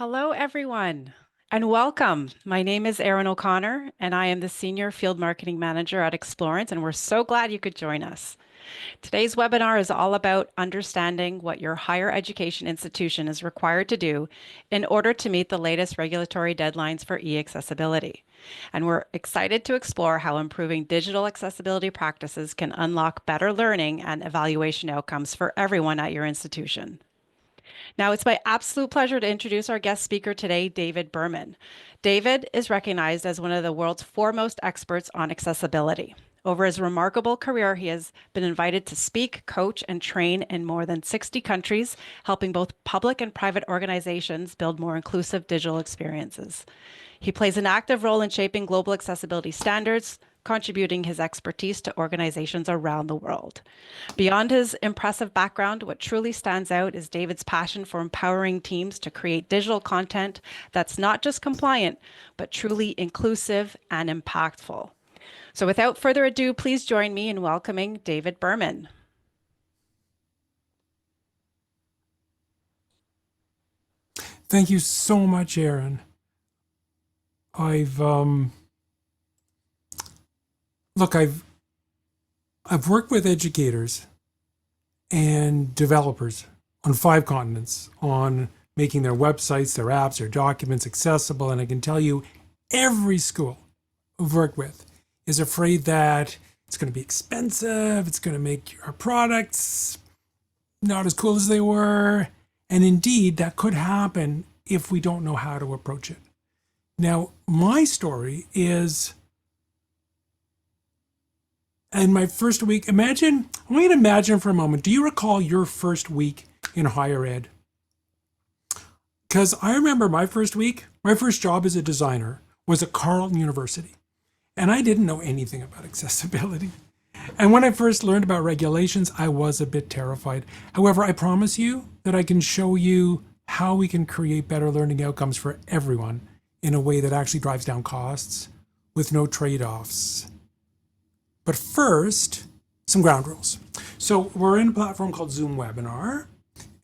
Hello, everyone, and welcome. My name is Erin O'Connor, and I am the Senior Field Marketing Manager at Explorance, and we're so glad you could join us. Today's webinar is all about understanding what your higher education institution is required to do in order to meet the latest regulatory deadlines for e-accessibility. And we're excited to explore how improving digital accessibility practices can unlock better learning and evaluation outcomes for everyone at your institution. Now, it's my absolute pleasure to introduce our guest speaker today, David Berman. David is recognized as one of the world's foremost experts on accessibility. Over his remarkable career, he has been invited to speak, coach, and train in more than 60 countries, helping both public and private organizations build more inclusive digital experiences. He plays an active role in shaping global accessibility standards, contributing his expertise to organizations around the world. Beyond his impressive background, what truly stands out is David's passion for empowering teams to create digital content that's not just compliant, but truly inclusive and impactful. So without further ado, please join me in welcoming David Berman. Thank you so much, Erin. I've worked with educators and developers on 5 continents on making their websites, their apps, their documents accessible, and I can tell you every school I've worked with is afraid that it's going to be expensive, it's going to make our products not as cool as they were, and indeed that could happen if we don't know how to approach it. Now, my story is, in my first week, I want you to imagine for a moment, do you recall your first week in higher ed? Because I remember my first week, my first job as a designer was at Carleton University, and I didn't know anything about accessibility. And when I first learned about regulations, I was a bit terrified. However, I promise you that I can show you how we can create better learning outcomes for everyone in a way that actually drives down costs with no trade-offs. But first, some ground rules. So we're in a platform called Zoom Webinar.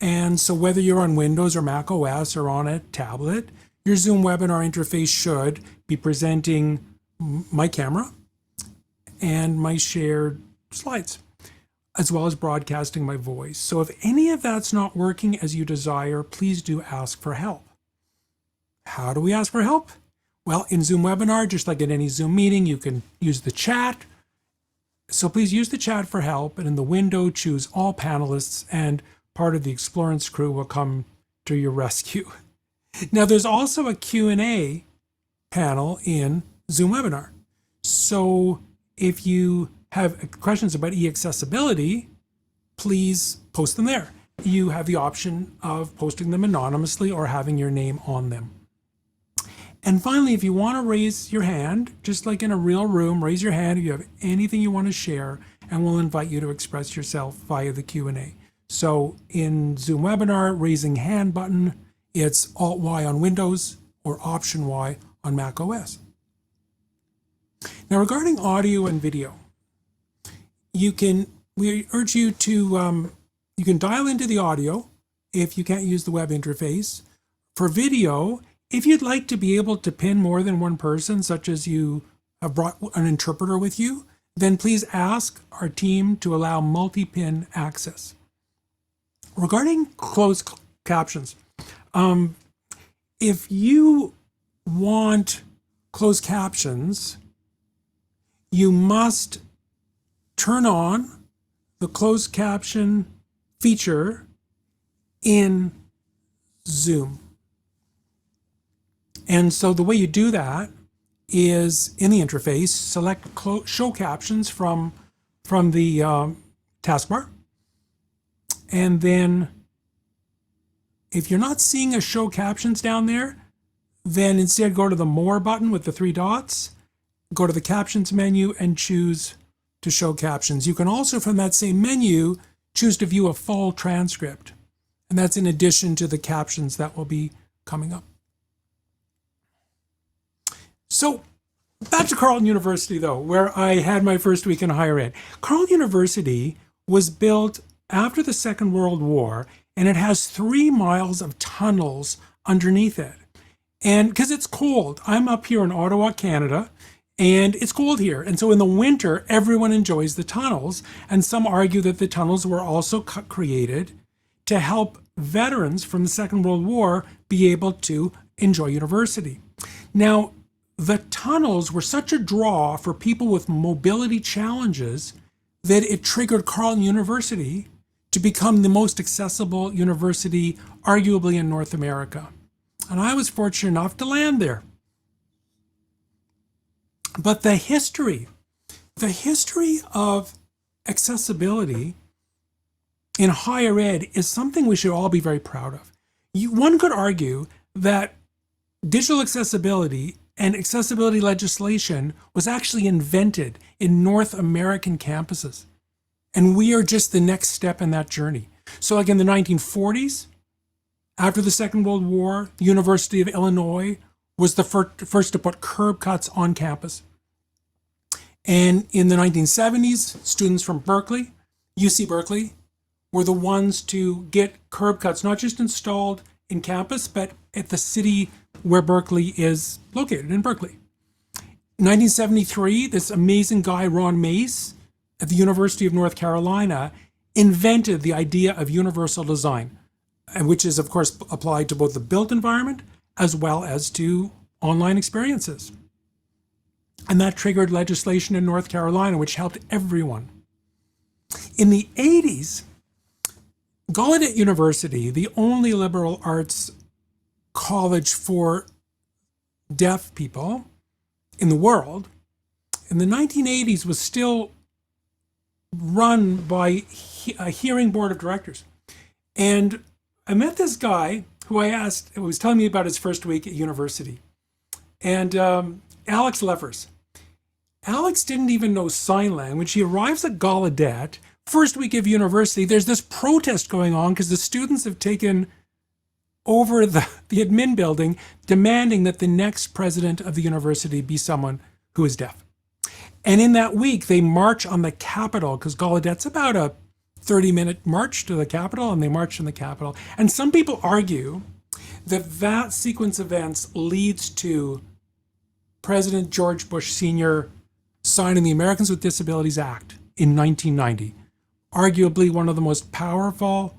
And so whether you're on Windows or Mac OS or on a tablet, your Zoom Webinar interface should be presenting my camera and my shared slides, as well as broadcasting my voice. So if any of that's not working as you desire, please do ask for help. How do we ask for help? Well, in Zoom Webinar, just like in any Zoom meeting, you can use the chat. So please use the chat for help, and in the window, choose all panelists, and part of the Explorance crew will come to your rescue. Now, there's also a Q&A panel in Zoom Webinar. So if you have questions about e-accessibility, please post them there. You have the option of posting them anonymously or having your name on them. And finally, if you want to raise your hand, just like in a real room, raise your hand if you have anything you want to share, and we'll invite you to express yourself via the Q&A. So in Zoom Webinar, raising hand button, it's Alt-Y on Windows or Option-Y on Mac OS. Now, regarding audio and video, we urge you to, you can dial into the audio if you can't use the web interface. For video, if you'd like to be able to pin more than one person, such as you have brought an interpreter with you, then please ask our team to allow multi-pin access. Regarding closed captions, if you want closed captions, you must turn on the closed caption feature in Zoom. And so the way you do that is in the interface, select show captions from the taskbar. And then if you're not seeing a show captions down there, then instead go to the more button with the 3 dots, go to the captions menu and choose to show captions. You can also, from that same menu, choose to view a full transcript. And that's in addition to the captions that will be coming up. So back to Carleton University, though, where I had my first week in higher ed. Carleton University was built after the Second World War, and it has 3 miles of tunnels underneath it. And because it's cold, I'm up here in Ottawa, Canada, and it's cold here. And so in the winter, everyone enjoys the tunnels. And some argue that the tunnels were also created to help veterans from the Second World War be able to enjoy university. Now, the tunnels were such a draw for people with mobility challenges that it triggered Carleton University to become the most accessible university, arguably in North America. And I was fortunate enough to land there. But the history of accessibility in higher ed is something we should all be very proud of. One could argue that digital accessibility and accessibility legislation was actually invented in North American campuses. And we are just the next step in that journey. So like in the 1940s, after the Second World War, the University of Illinois was the first to put curb cuts on campus. And in the 1970s, students from Berkeley, UC Berkeley, were the ones to get curb cuts, not just installed in campus, but at the city where Berkeley is located, in Berkeley. In 1973, this amazing guy, Ron Mace, at the University of North Carolina, invented the idea of universal design, which is, of course, applied to both the built environment as well as to online experiences. And that triggered legislation in North Carolina, which helped everyone. In the 80s, Gallaudet University, the only liberal arts college for deaf people in the world, in the 1980s was still run by a hearing board of directors. And I met this guy who I asked, who was telling me about his first week at university. And Alex Leffers. Alex didn't even know sign language. He arrives at Gallaudet, first week of university. There's this protest going on because the students have taken over the admin building, demanding that the next president of the university be someone who is deaf. And in that week, they march on the Capitol, because Gallaudet's about a 30-minute march to the Capitol, and they march on the Capitol. And some people argue that that sequence of events leads to President George Bush Sr. signing the Americans with Disabilities Act in 1990, arguably one of the most powerful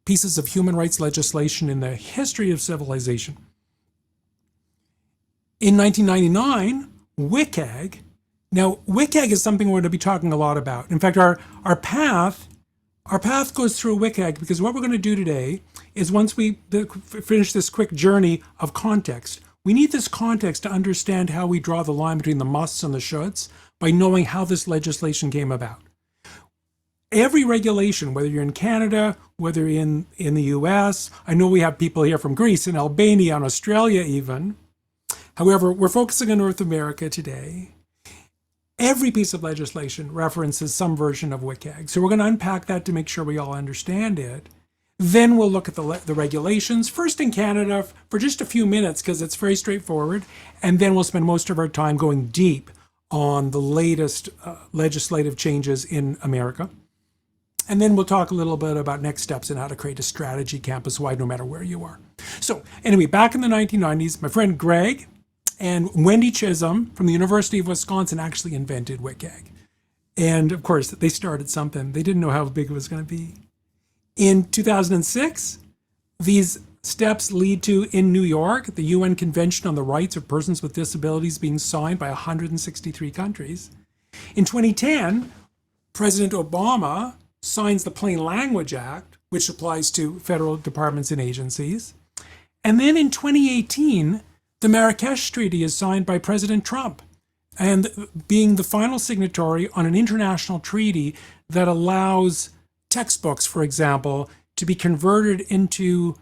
pieces of human rights legislation in the history of civilization. In 1999, WCAG. Now, WCAG is something we're going to be talking a lot about. In fact, our path goes through WCAG, because what we're going to do today is, once we finish this quick journey of context, we need this context to understand how we draw the line between the musts and the shoulds by knowing how this legislation came about. Every regulation, whether you're in Canada, whether in the US, I know we have people here from Greece and Albania and Australia even. However, we're focusing on North America today. Every piece of legislation references some version of WCAG. So we're going to unpack that to make sure we all understand it. Then we'll look at the regulations, first in Canada for just a few minutes, because it's very straightforward. And then we'll spend most of our time going deep on the latest legislative changes in America. And then we'll talk a little bit about next steps and how to create a strategy campus-wide, no matter where you are. So anyway, back in the 1990s, my friend Greg and Wendy Chisholm from the University of Wisconsin actually invented WCAG. And of course, they started something. They didn't know how big it was going to be. In 2006, these steps lead to, in New York, the UN Convention on the Rights of Persons with Disabilities being signed by 163 countries. In 2010, President Obama signs the Plain Language Act, which applies to federal departments and agencies. And then in 2018, the Marrakesh Treaty is signed by President Trump, and being the final signatory on an international treaty that allows textbooks, for example, to be converted into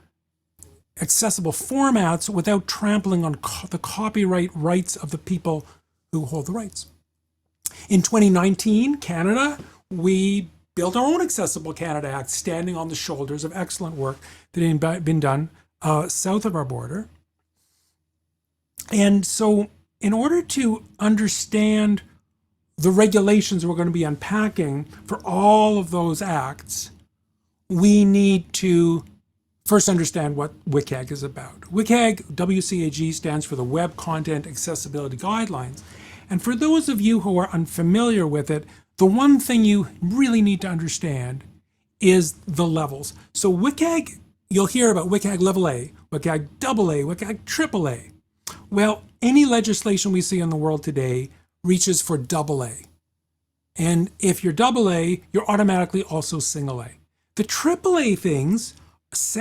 accessible formats without trampling on the copyright rights of the people who hold the rights. In 2019, Canada, we built our own Accessible Canada Act, standing on the shoulders of excellent work that had been done south of our border. And so in order to understand the regulations we're going to be unpacking for all of those acts, we need to first understand what WCAG is about. WCAG, WCAG, stands for the Web Content Accessibility Guidelines. And for those of you who are unfamiliar with it, the one thing you really need to understand is the levels. So WCAG, you'll hear about WCAG level A, WCAG double A, WCAG triple A. Well, any legislation we see in the world today reaches for double A. And if you're double A, you're automatically also single A. The triple A things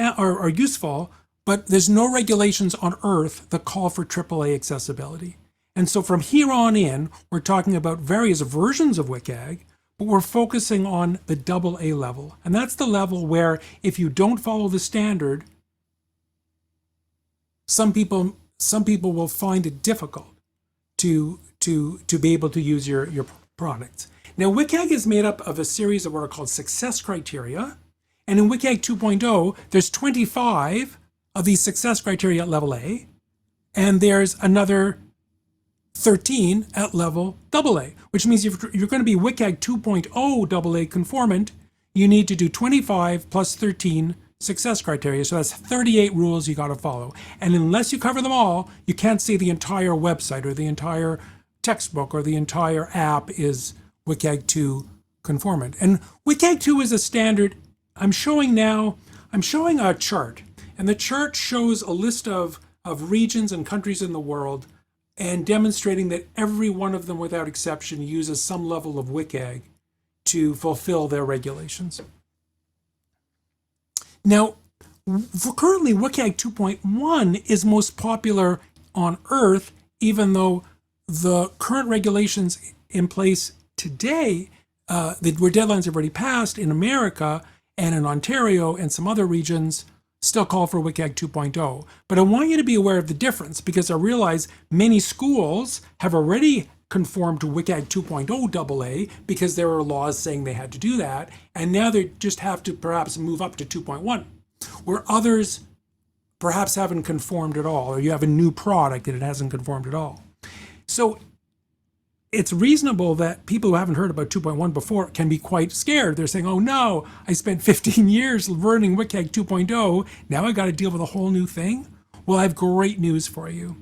are useful, but there's no regulations on earth that call for triple A accessibility. And so from here on in, we're talking about various versions of WCAG, but we're focusing on the double A level. And that's the level where if you don't follow the standard, some people will find it difficult to be able to use your products. Now, WCAG is made up of a series of what are called success criteria. And in WCAG 2.0, there's 25 of these success criteria at level A, and there's another 13 at level AA, which means if you're going to be WCAG 2.0 AA conformant, you need to do 25 plus 13 success criteria. So that's 38 rules you got to follow. And unless you cover them all, you can't see the entire website or the entire textbook or the entire app is WCAG 2 conformant. And WCAG 2 is a standard. I'm showing a chart, and the chart shows a list of regions and countries in the world and demonstrating that every one of them without exception uses some level of WCAG to fulfill their regulations. Now, for currently WCAG 2.1 is most popular on Earth, even though the current regulations in place today, where deadlines have already passed in America and in Ontario and some other regions, still call for WCAG 2.0. But I want you to be aware of the difference, because I realize many schools have already conformed to WCAG 2.0 AA because there are laws saying they had to do that, and now they just have to perhaps move up to 2.1, where others perhaps haven't conformed at all, or you have a new product and it hasn't conformed at all. So it's reasonable that people who haven't heard about 2.1 before can be quite scared. They're saying, oh no, I spent 15 years learning WCAG 2.0. Now I got to deal with a whole new thing. Well, I have great news for you.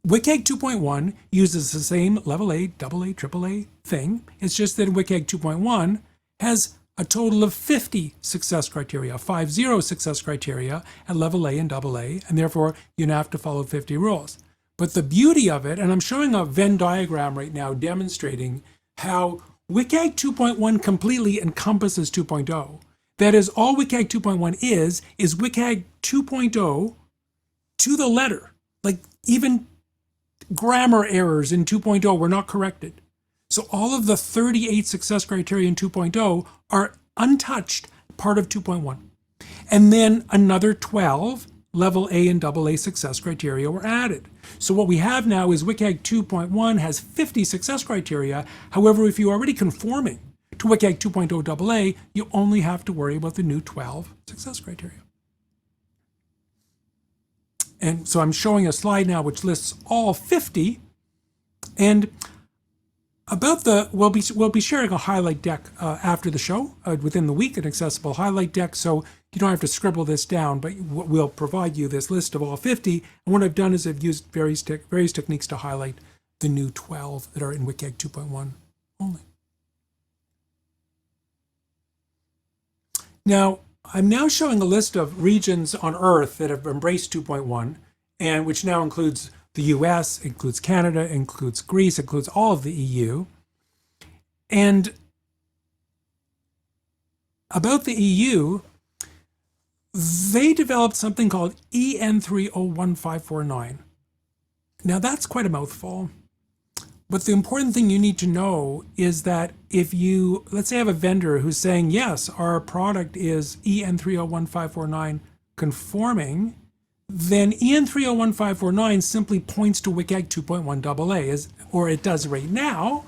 WCAG 2.1 uses the same level A, AA, AAA thing. It's just that WCAG 2.1 has a total of 50 success criteria, 50 success criteria at level A and AA, and therefore you don't have to follow 50 rules. But the beauty of it, and I'm showing a Venn diagram right now demonstrating how WCAG 2.1 completely encompasses 2.0. That is, all WCAG 2.1 is WCAG 2.0 to the letter. Like even grammar errors in 2.0 were not corrected. So all of the 38 success criteria in 2.0 are untouched, part of 2.1. And then another 12 level A and AA success criteria were added. So what we have now is WCAG 2.1 has 50 success criteria. However, if you're already conforming to WCAG 2.0 AA, you only have to worry about the new 12 success criteria. And so I'm showing a slide now which lists all 50. And we'll be sharing a highlight deck after the show within the week, an accessible highlight deck. So you don't have to scribble this down, but we'll provide you this list of all 50. And what I've done is I've used various techniques to highlight the new 12 that are in WCAG 2.1 only. Now, I'm now showing a list of regions on Earth that have embraced 2.1, and which now includes the US, includes Canada, includes Greece, includes all of the EU. And about the EU, they developed something called EN 301549. Now that's quite a mouthful, but the important thing you need to know is that if you, let's say I have a vendor who's saying, yes, our product is EN 301549 conforming, then EN 301549 simply points to WCAG 2.1 AA, or it does right now,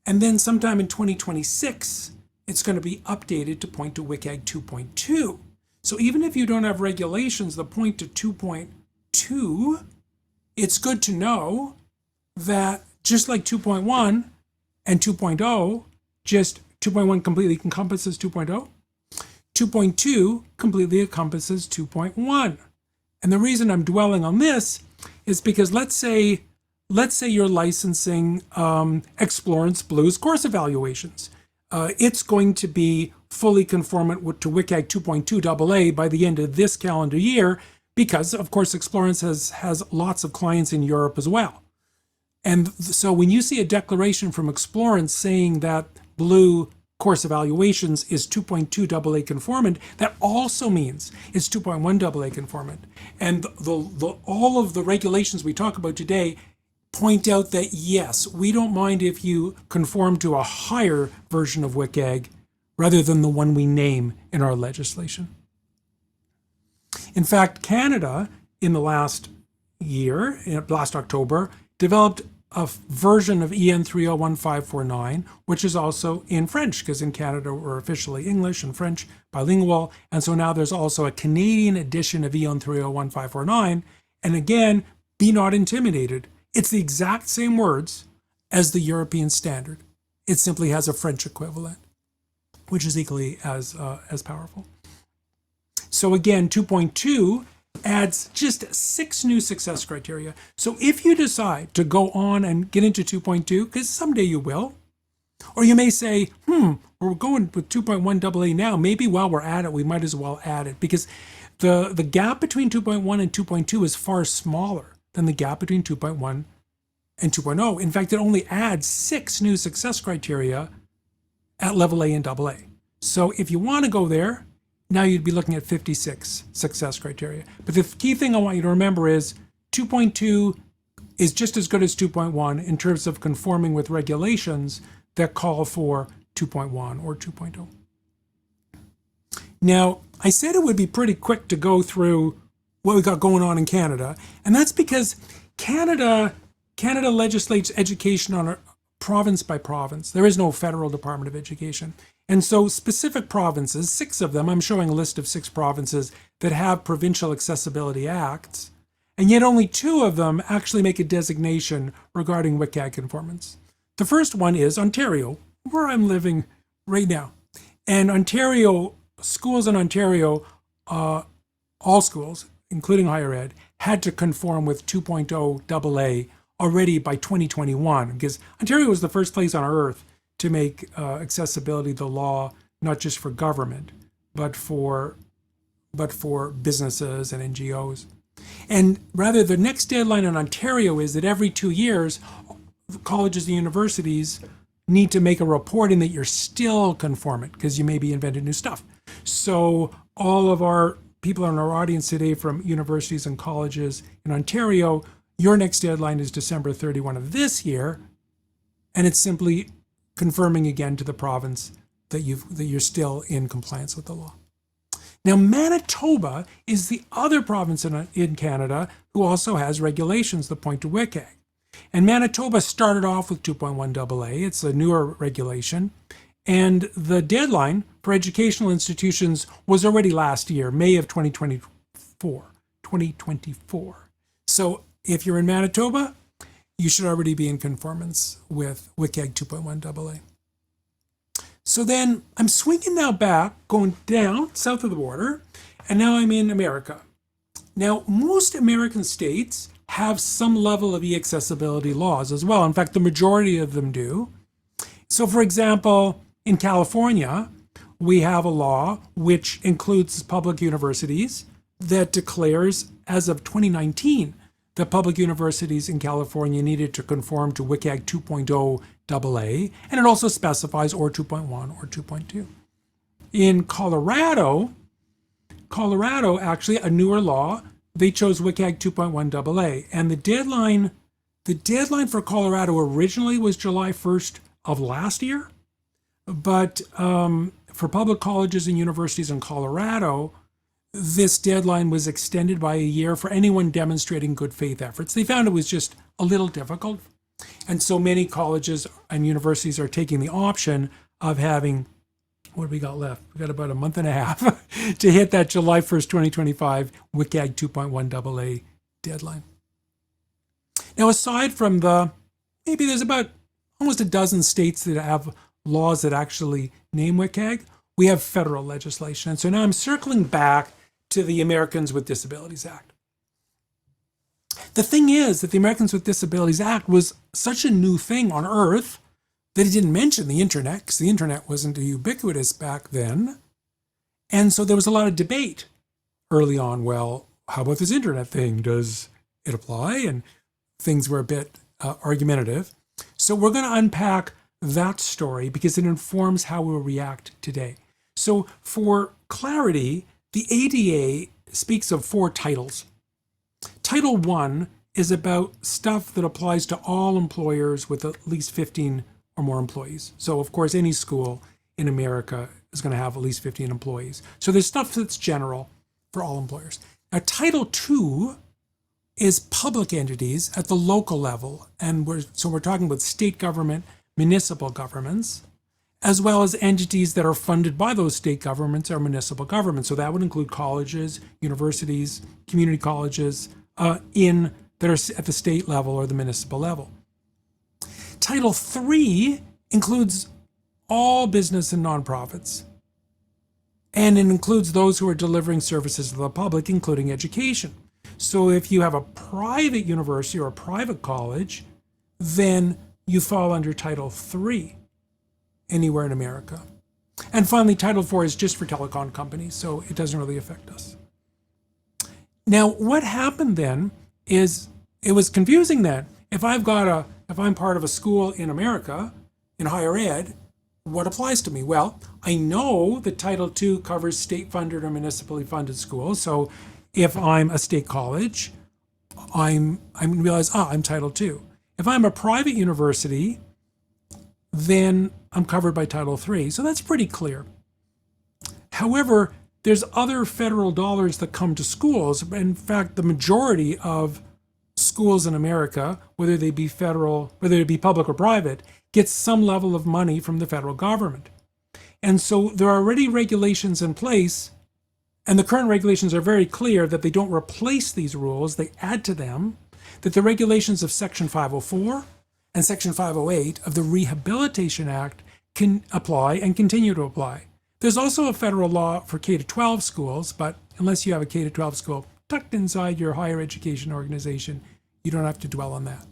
and then sometime in 2026, it's going to be updated to point to WCAG 2.2. So even if you don't have regulations that point to 2.2, it's good to know that just like 2.1 and 2.0, just 2.1 completely encompasses 2.0, 2.2 completely encompasses 2.1. And the reason I'm dwelling on this is because let's say you're licensing Explorance Blue's course evaluations. It's going to be fully conformant to WCAG 2.2 AA by the end of this calendar year because, of course, Explorance has lots of clients in Europe as well. And so when you see a declaration from Explorance saying that Blue course evaluations is 2.2 AA conformant, that also means it's 2.1 AA conformant. And all of the regulations we talk about today point out that yes, we don't mind if you conform to a higher version of WCAG rather than the one we name in our legislation. In fact, Canada in the last year, last October, developed a version of EN 301549, which is also in French, because in Canada we're officially English and French bilingual. And so now there's also a Canadian edition of EN 301549. And again, be not intimidated. It's the exact same words as the European standard. It simply has a French equivalent, which is equally as powerful. So again, 2.2 adds just 6 new success criteria. So if you decide to go on and get into 2.2, because someday you will, or you may say, we're going with 2.1 AA now, maybe while we're at it, we might as well add it, because the gap between 2.1 and 2.2 is far smaller than the gap between 2.1 and 2.0. In fact, it only adds 6 new success criteria at level A and AA. So if you want to go there, now you'd be looking at 56 success criteria. But the key thing I want you to remember is 2.2 is just as good as 2.1 in terms of conforming with regulations that call for 2.1 or 2.0. Now, I said it would be pretty quick to go through what we got going on in Canada, and that's because Canada legislates education on a province by province. There is no federal Department of Education. And so specific provinces, 6 of them, I'm showing a list of 6 provinces that have provincial accessibility acts, and yet only 2 of them actually make a designation regarding WCAG conformance. The first one is Ontario, where I'm living right now. And Ontario, schools in Ontario, all schools, including higher ed, had to conform with 2.0 AA already by 2021, because Ontario was the first place on earth to make accessibility the law, not just for government, but for businesses and NGOs. And rather, the next deadline in Ontario is that every 2 years, colleges and universities need to make a reporting that you're still conformant, because you may be inventing new stuff. So all of our people in our audience today from universities and colleges in Ontario, your next deadline is December 31 of this year, and it's simply confirming again to the province that you're still in compliance with the law. Now, Manitoba is the other province in Canada who also has regulations that point to WCAG. And Manitoba started off with 2.1 AA. It's a newer regulation. And the deadline for educational institutions was already last year, May of 2024. So if you're in Manitoba, you should already be in conformance with WCAG 2.1 AA. So then I'm swinging now back, going down south of the border, and now I'm in America. Now, most American states have some level of eAccessibility laws as well. In fact, the majority of them do. So for example, in California, we have a law which includes public universities that declares, as of 2019, that public universities in California needed to conform to WCAG 2.0 AA, and it also specifies or 2.1 or 2.2. In Colorado, actually a newer law, they chose WCAG 2.1 AA, and the deadline for Colorado originally was July 1st of last year, but for public colleges and universities in Colorado, this deadline was extended by a year for anyone demonstrating good faith efforts. They found it was just a little difficult. And so many colleges and universities are taking the option of having, what do we got left? We got about a month and a half to hit that July 1st, 2025 WCAG 2.1 AA deadline. Now, aside from maybe there's about almost a dozen states that have laws that actually name WCAG, we have federal legislation. And so now I'm circling back to the Americans with Disabilities Act. The thing is that the Americans with Disabilities Act was such a new thing on earth that it didn't mention the internet, because the internet wasn't ubiquitous back then. And so there was a lot of debate early on. Well, how about this internet thing? Does it apply? And things were a bit argumentative. So we're going to unpack that story because it informs how we'll react today. So for clarity, the ADA speaks of 4 titles. Title 1 is about stuff that applies to all employers with at least 15 or more employees. So of course, any school in America is going to have at least 15 employees. So there's stuff that's general for all employers. Now, Title 2 is public entities at the local level. And we're talking about state government, municipal governments, as well as entities that are funded by those state governments or municipal governments. So that would include colleges, universities, community colleges that are at the state level or the municipal level. Title 3 includes all business and nonprofits. And it includes those who are delivering services to the public, including education. So if you have a private university or a private college, then you fall under Title 3 anywhere in America. And finally, Title 4 is just for telecom companies, so it doesn't really affect us. Now, what happened then is it was confusing then. If I'm part of a school in America, in higher ed, what applies to me? Well, I know that Title II covers state-funded or municipally funded schools. So if I'm a state college, I'm going to realize, I'm Title II. If I'm a private university, then I'm covered by Title III. So that's pretty clear. However, there's other federal dollars that come to schools. In fact, the majority of schools in America, whether they be public or private, gets some level of money from the federal government. And so there are already regulations in place, and the current regulations are very clear that they don't replace these rules, they add to them, that the regulations of Section 504 and Section 508 of the Rehabilitation Act can apply and continue to apply. There's also a federal law for K-12 schools, but unless you have a K-12 school tucked inside your higher education organization, you don't have to dwell on that.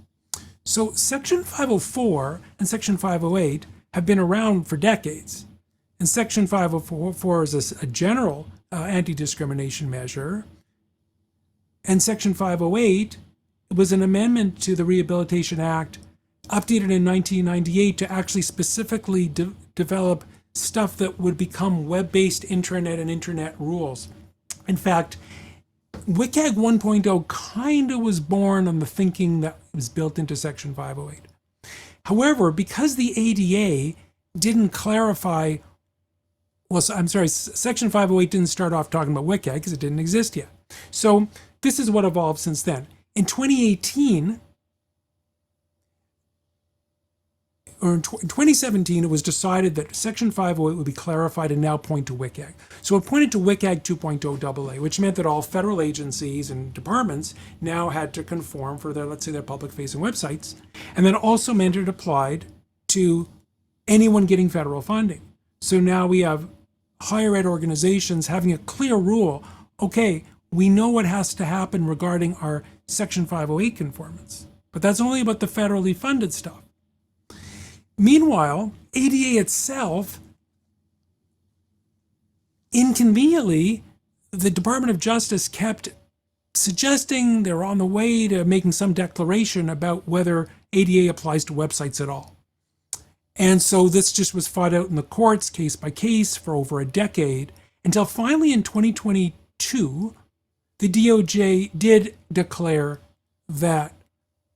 So Section 504 and Section 508 have been around for decades. And Section 504 is a general anti-discrimination measure. And Section 508 was an amendment to the Rehabilitation Act, updated in 1998 to actually specifically develop stuff that would become web-based intranet and internet rules. In fact, WCAG 1.0 kind of was born on the thinking that was built into Section 508. However, because the ADA didn't clarify, Section 508 didn't start off talking about WCAG because it didn't exist yet. So this is what evolved since then. In 2018, or in 2017, it was decided that Section 508 would be clarified and now point to WCAG. So it pointed to WCAG 2.0 AA, which meant that all federal agencies and departments now had to conform for their, let's say, their public-facing websites. And then also meant it applied to anyone getting federal funding. So now we have higher ed organizations having a clear rule. Okay, we know what has to happen regarding our Section 508 conformance, but that's only about the federally funded stuff. Meanwhile, ADA itself, inconveniently, the Department of Justice kept suggesting they're on the way to making some declaration about whether ADA applies to websites at all. And so this just was fought out in the courts, case by case, for over a decade, until finally in 2022, the DOJ did declare that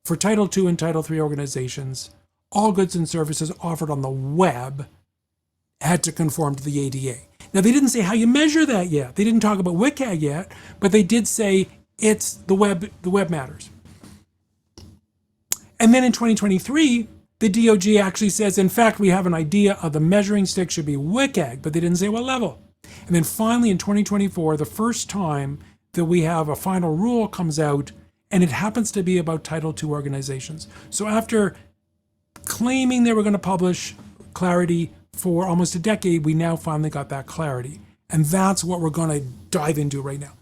for Title II and Title III organizations, all goods and services offered on the web had to conform to the ADA. Now, they didn't say how you measure that yet. They didn't talk about WCAG yet, but they did say it's the web matters. And then in 2023, the DOJ actually says, in fact, we have an idea of the measuring stick should be WCAG, but they didn't say what level. And then finally in 2024, the first time that we have a final rule comes out, and it happens to be about Title II organizations. So after claiming they were going to publish clarity for almost a decade, we now finally got that clarity. And that's what we're going to dive into right now.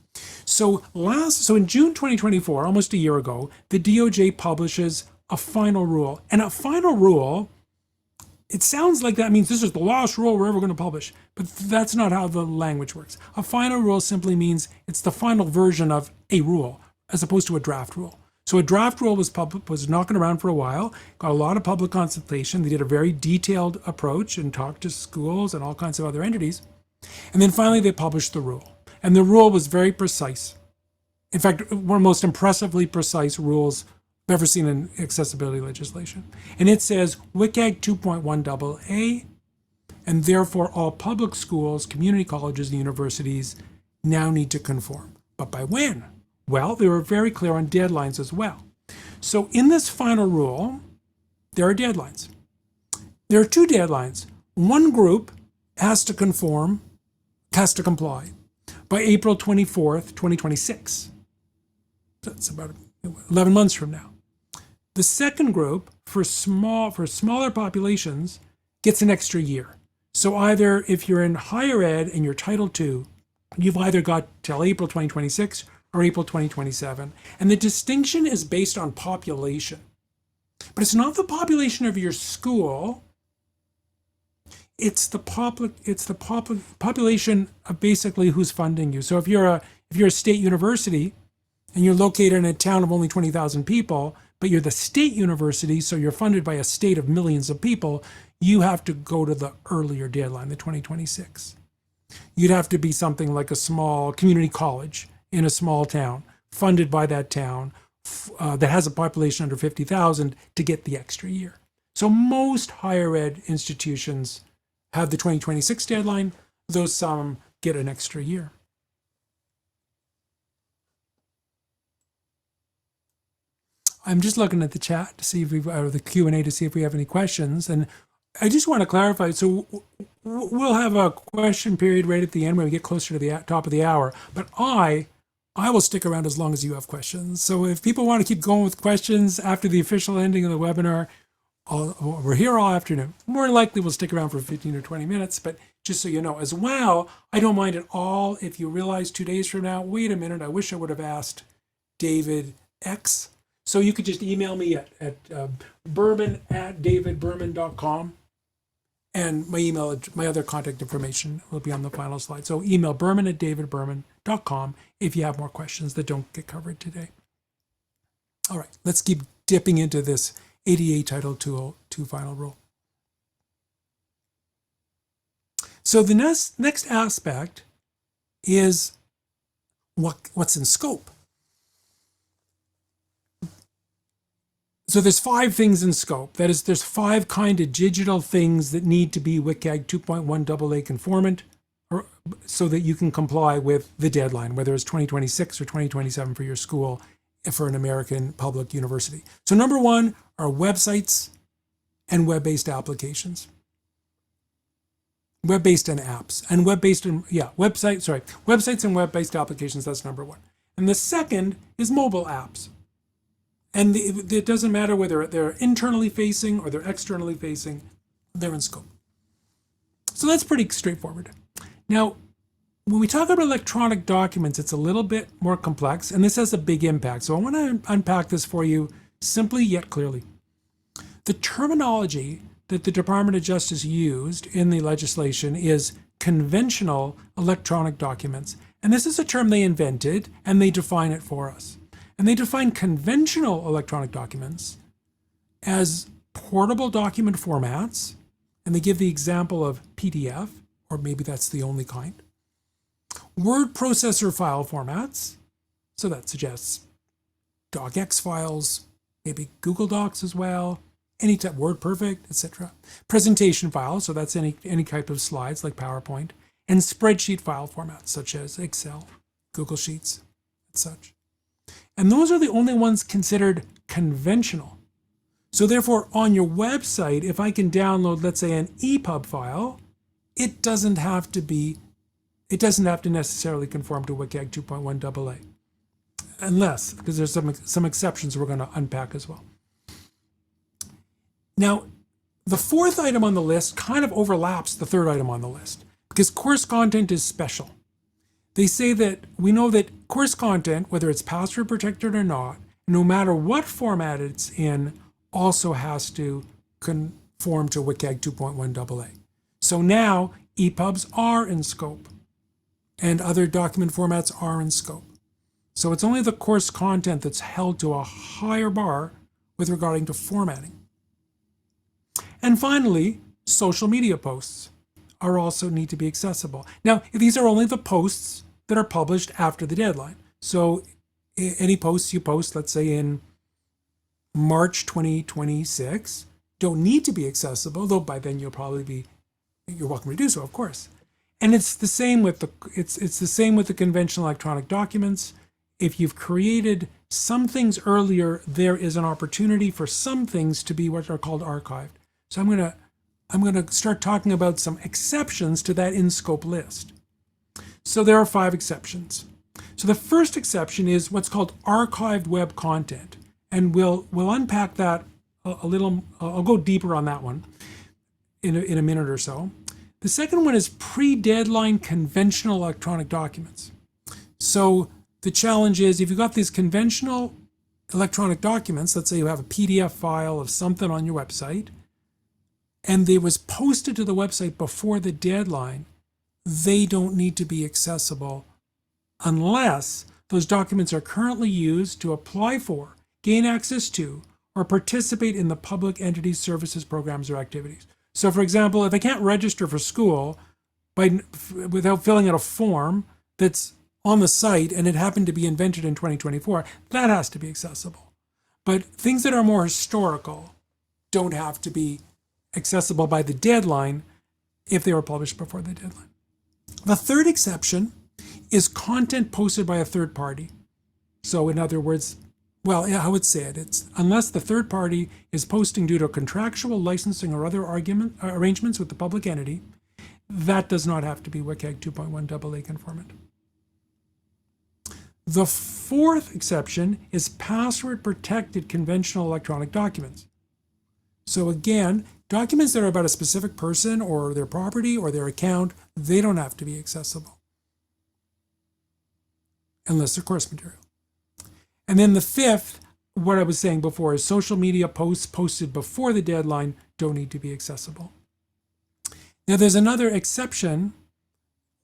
So in June 2024, almost a year ago, the DOJ publishes a final rule. And a final rule, it sounds like that means this is the last rule we're ever going to publish. But that's not how the language works. A final rule simply means it's the final version of a rule, as opposed to a draft rule. So a draft rule was knocking around for a while, got a lot of public consultation. They did a very detailed approach and talked to schools and all kinds of other entities. And then finally they published the rule. And the rule was very precise. In fact, one of the most impressively precise rules I've ever seen in accessibility legislation. And it says WCAG 2.1 AA, and therefore all public schools, community colleges, and universities now need to conform. But by when? Well, they were very clear on deadlines as well. So in this final rule, there are deadlines. There are two deadlines. One group has to comply by April 24th, 2026. That's about 11 months from now. The second group, for smaller populations, gets an extra year. So either if you're in higher ed and you're Title II, you've either got till April 2026 or April 2027. And the distinction is based on population. But it's not the population of your school. It's the population of basically who's funding you. So if you're a state university and you're located in a town of only 20,000 people, but you're the state university, so you're funded by a state of millions of people, you have to go to the earlier deadline, the 2026. You'd have to be something like a small community college in a small town, funded by that town, that has a population under 50,000 to get the extra year. So most higher ed institutions have the 2026 deadline, though some get an extra year. I'm just looking at the chat to see if or the Q&A to see if we have any questions. And I just want to clarify. So we'll have a question period right at the end when we get closer to the top of the hour. But I will stick around as long as you have questions. So if people want to keep going with questions after the official ending of the webinar, we're here all afternoon. More likely we'll stick around for 15 or 20 minutes, but just so you know as well, I don't mind at all if you realize 2 days from now, wait a minute, I wish I would have asked David X. So you could just email me at berman@davidberman.com. And my other contact information will be on the final slide. So email berman@davidberman.com if you have more questions that don't get covered today. All right, let's keep dipping into this ADA Title II final rule. So the next aspect is what's in scope. So there's 5 things in scope. That is, there's 5 kind of digital things that need to be WCAG 2.1 AA conformant, so that you can comply with the deadline, whether it's 2026 or 2027 for your school, for an American public university. So number 1 are websites and web-based applications. Web-based and apps. And websites and web-based applications, that's number 1. And the second is mobile apps. And it doesn't matter whether they're internally facing or they're externally facing, they're in scope. So that's pretty straightforward. Now, when we talk about electronic documents, it's a little bit more complex, and this has a big impact. So I want to unpack this for you simply yet clearly. The terminology that the Department of Justice used in the legislation is conventional electronic documents. And this is a term they invented, and they define it for us. And they define conventional electronic documents as portable document formats, and they give the example of PDF, or maybe that's the only kind. Word processor file formats, so that suggests docx files, maybe Google Docs as well, any type, WordPerfect, etc. Presentation files, so that's any type of slides like PowerPoint, and spreadsheet file formats such as Excel, Google Sheets, and such. And those are the only ones considered conventional. So therefore, on your website, if I can download, let's say, an EPUB file, it doesn't have to necessarily conform to WCAG 2.1 AA. Unless, because there's some exceptions we're going to unpack as well. Now, The fourth item on the list kind of overlaps the third item on the list because course content is special. They say that we know that course content, whether it's password protected or not, no matter what format it's in, also has to conform to WCAG 2.1 AA. So now EPUBs are in scope and other document formats are in scope. So it's only the course content that's held to a higher bar with regarding to formatting. And finally, social media posts are also need to be accessible. Now, these are only the posts that are published after the deadline. So any posts you post, let's say in March 2026, don't need to be accessible, though by then you're welcome to do so, of course. And it's the same with the conventional electronic documents. If you've created some things earlier, there is an opportunity for some things to be what are called archived. So I'm going to start talking about some exceptions to that in-scope list. So there are 5 exceptions. So the first exception is what's called archived web content. And we'll unpack that a little. I'll go deeper on that one in a minute or so. The second one is pre-deadline conventional electronic documents. So the challenge is if you've got these conventional electronic documents, let's say you have a PDF file of something on your website, and they was posted to the website before the deadline, they don't need to be accessible unless those documents are currently used to apply for, gain access to, or participate in the public entity services, programs, or activities. So for example, if I can't register for school without filling out a form that's on the site and it happened to be invented in 2024, that has to be accessible. But things that are more historical don't have to be accessible by the deadline if they were published before the deadline. The third exception is content posted by a third party. So in other words, well, I would say it's unless the third party is posting due to contractual licensing or other arrangements with the public entity, that does not have to be WCAG 2.1 AA conformant. The fourth exception is password protected conventional electronic documents. So again, documents that are about a specific person or their property or their account, they don't have to be accessible unless they're course material. And then the fifth, what I was saying before, is social media posts posted before the deadline don't need to be accessible. Now there's another exception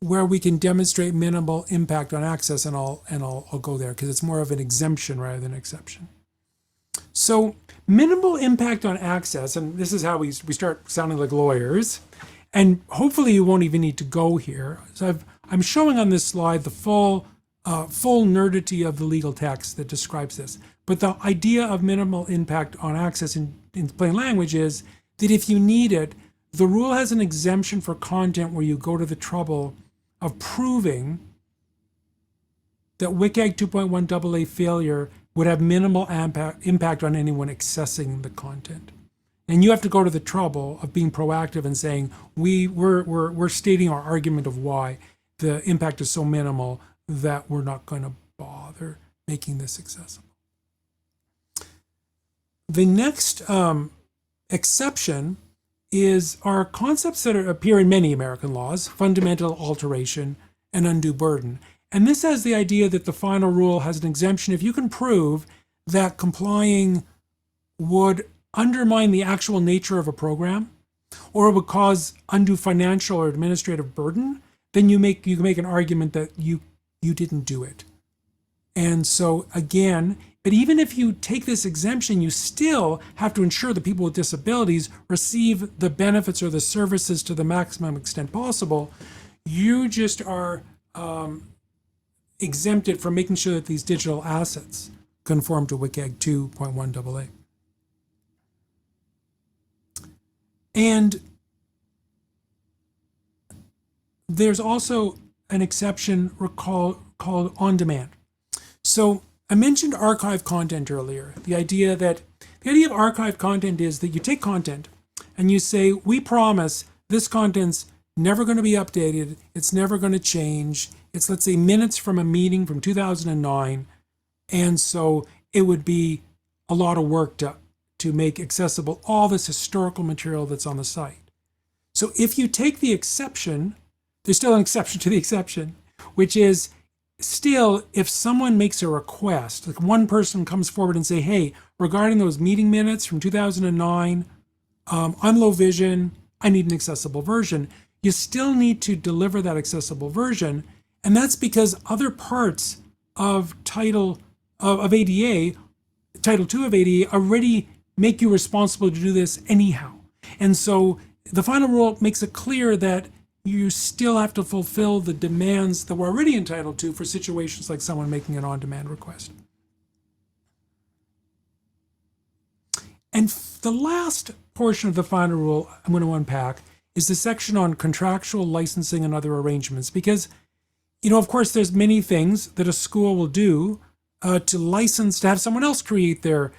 where we can demonstrate minimal impact on access, and I'll go there because it's more of an exemption rather than exception. So minimal impact on access, and this is how we start sounding like lawyers, and hopefully you won't even need to go here. So I'm showing on this slide the full nerdity of the legal text that describes this. But the idea of minimal impact on access in plain language is that if you need it, the rule has an exemption for content where you go to the trouble of proving that WCAG 2.1 AA failure would have minimal impact on anyone accessing the content. And you have to go to the trouble of being proactive and saying, we're stating our argument of why the impact is so minimal that we're not going to bother making this accessible. The next exception are concepts that appear in many American laws: fundamental alteration and undue burden. And this has the idea that the final rule has an exemption if you can prove that complying would undermine the actual nature of a program or would cause undue financial or administrative burden, then you can make an argument that you didn't do it. And so again, but even if you take this exemption, you still have to ensure that people with disabilities receive the benefits or the services to the maximum extent possible. You just are exempted from making sure that these digital assets conform to WCAG 2.1 AA. And there's also an exception called on demand. So I mentioned archive content earlier. The idea of archive content is that you take content and you say, we promise this content's never going to be updated. It's never going to change. It's, let's say, minutes from a meeting from 2009. And so it would be a lot of work to to make accessible all this historical material that's on the site. So if you take the exception, there's still an exception to the exception, which is still if someone makes a request, like one person comes forward and say, hey, regarding those meeting minutes from 2009, I'm low vision, I need an accessible version. You still need to deliver that accessible version. And that's because other parts of Title ADA, Title II of ADA already make you responsible to do this anyhow. And so the final rule makes it clear that you still have to fulfill the demands that we're already entitled to for situations like someone making an on-demand request. And the last portion of the final rule I'm going to unpack is the section on contractual licensing and other arrangements. Because, of course, there's many things that a school will do to license, to have someone else create their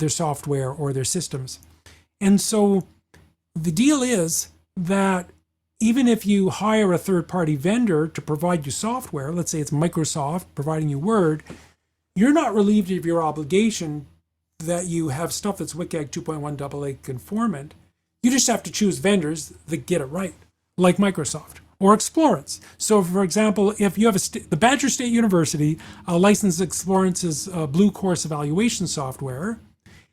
software or their systems. And so the deal is that even if you hire a third-party vendor to provide you software, let's say it's Microsoft providing you Word, you're not relieved of your obligation that you have stuff that's WCAG 2.1 AA conformant. You just have to choose vendors that get it right, like Microsoft or Explorance. So, for example, if you have the Badger State University licensed Explorance's Blue Course evaluation software,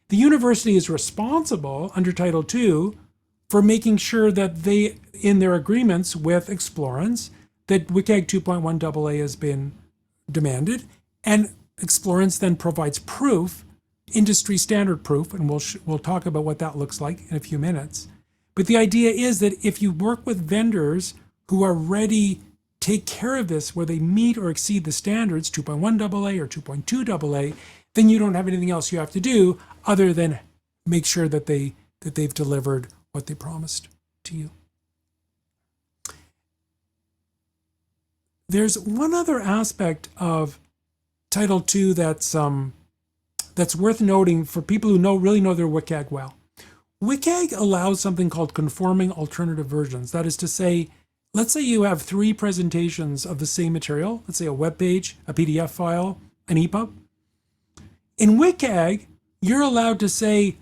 the university is responsible under Title II for making sure that they, in their agreements with Explorance, that WCAG 2.1 AA has been demanded, and Explorance then provides proof, industry standard proof, and we'll talk about what that looks like in a few minutes. But the idea is that if you work with vendors who already take care of this, where they meet or exceed the standards, 2.1 AA or 2.2 AA, then you don't have anything else you have to do other than make sure that they've delivered what they promised to you. There's one other aspect of Title II that's worth noting for people who really know their WCAG well. WCAG allows something called conforming alternative versions. That is to say, let's say you have 3 presentations of the same material, let's say a web page, a PDF file, an EPUB. In WCAG, you're allowed to say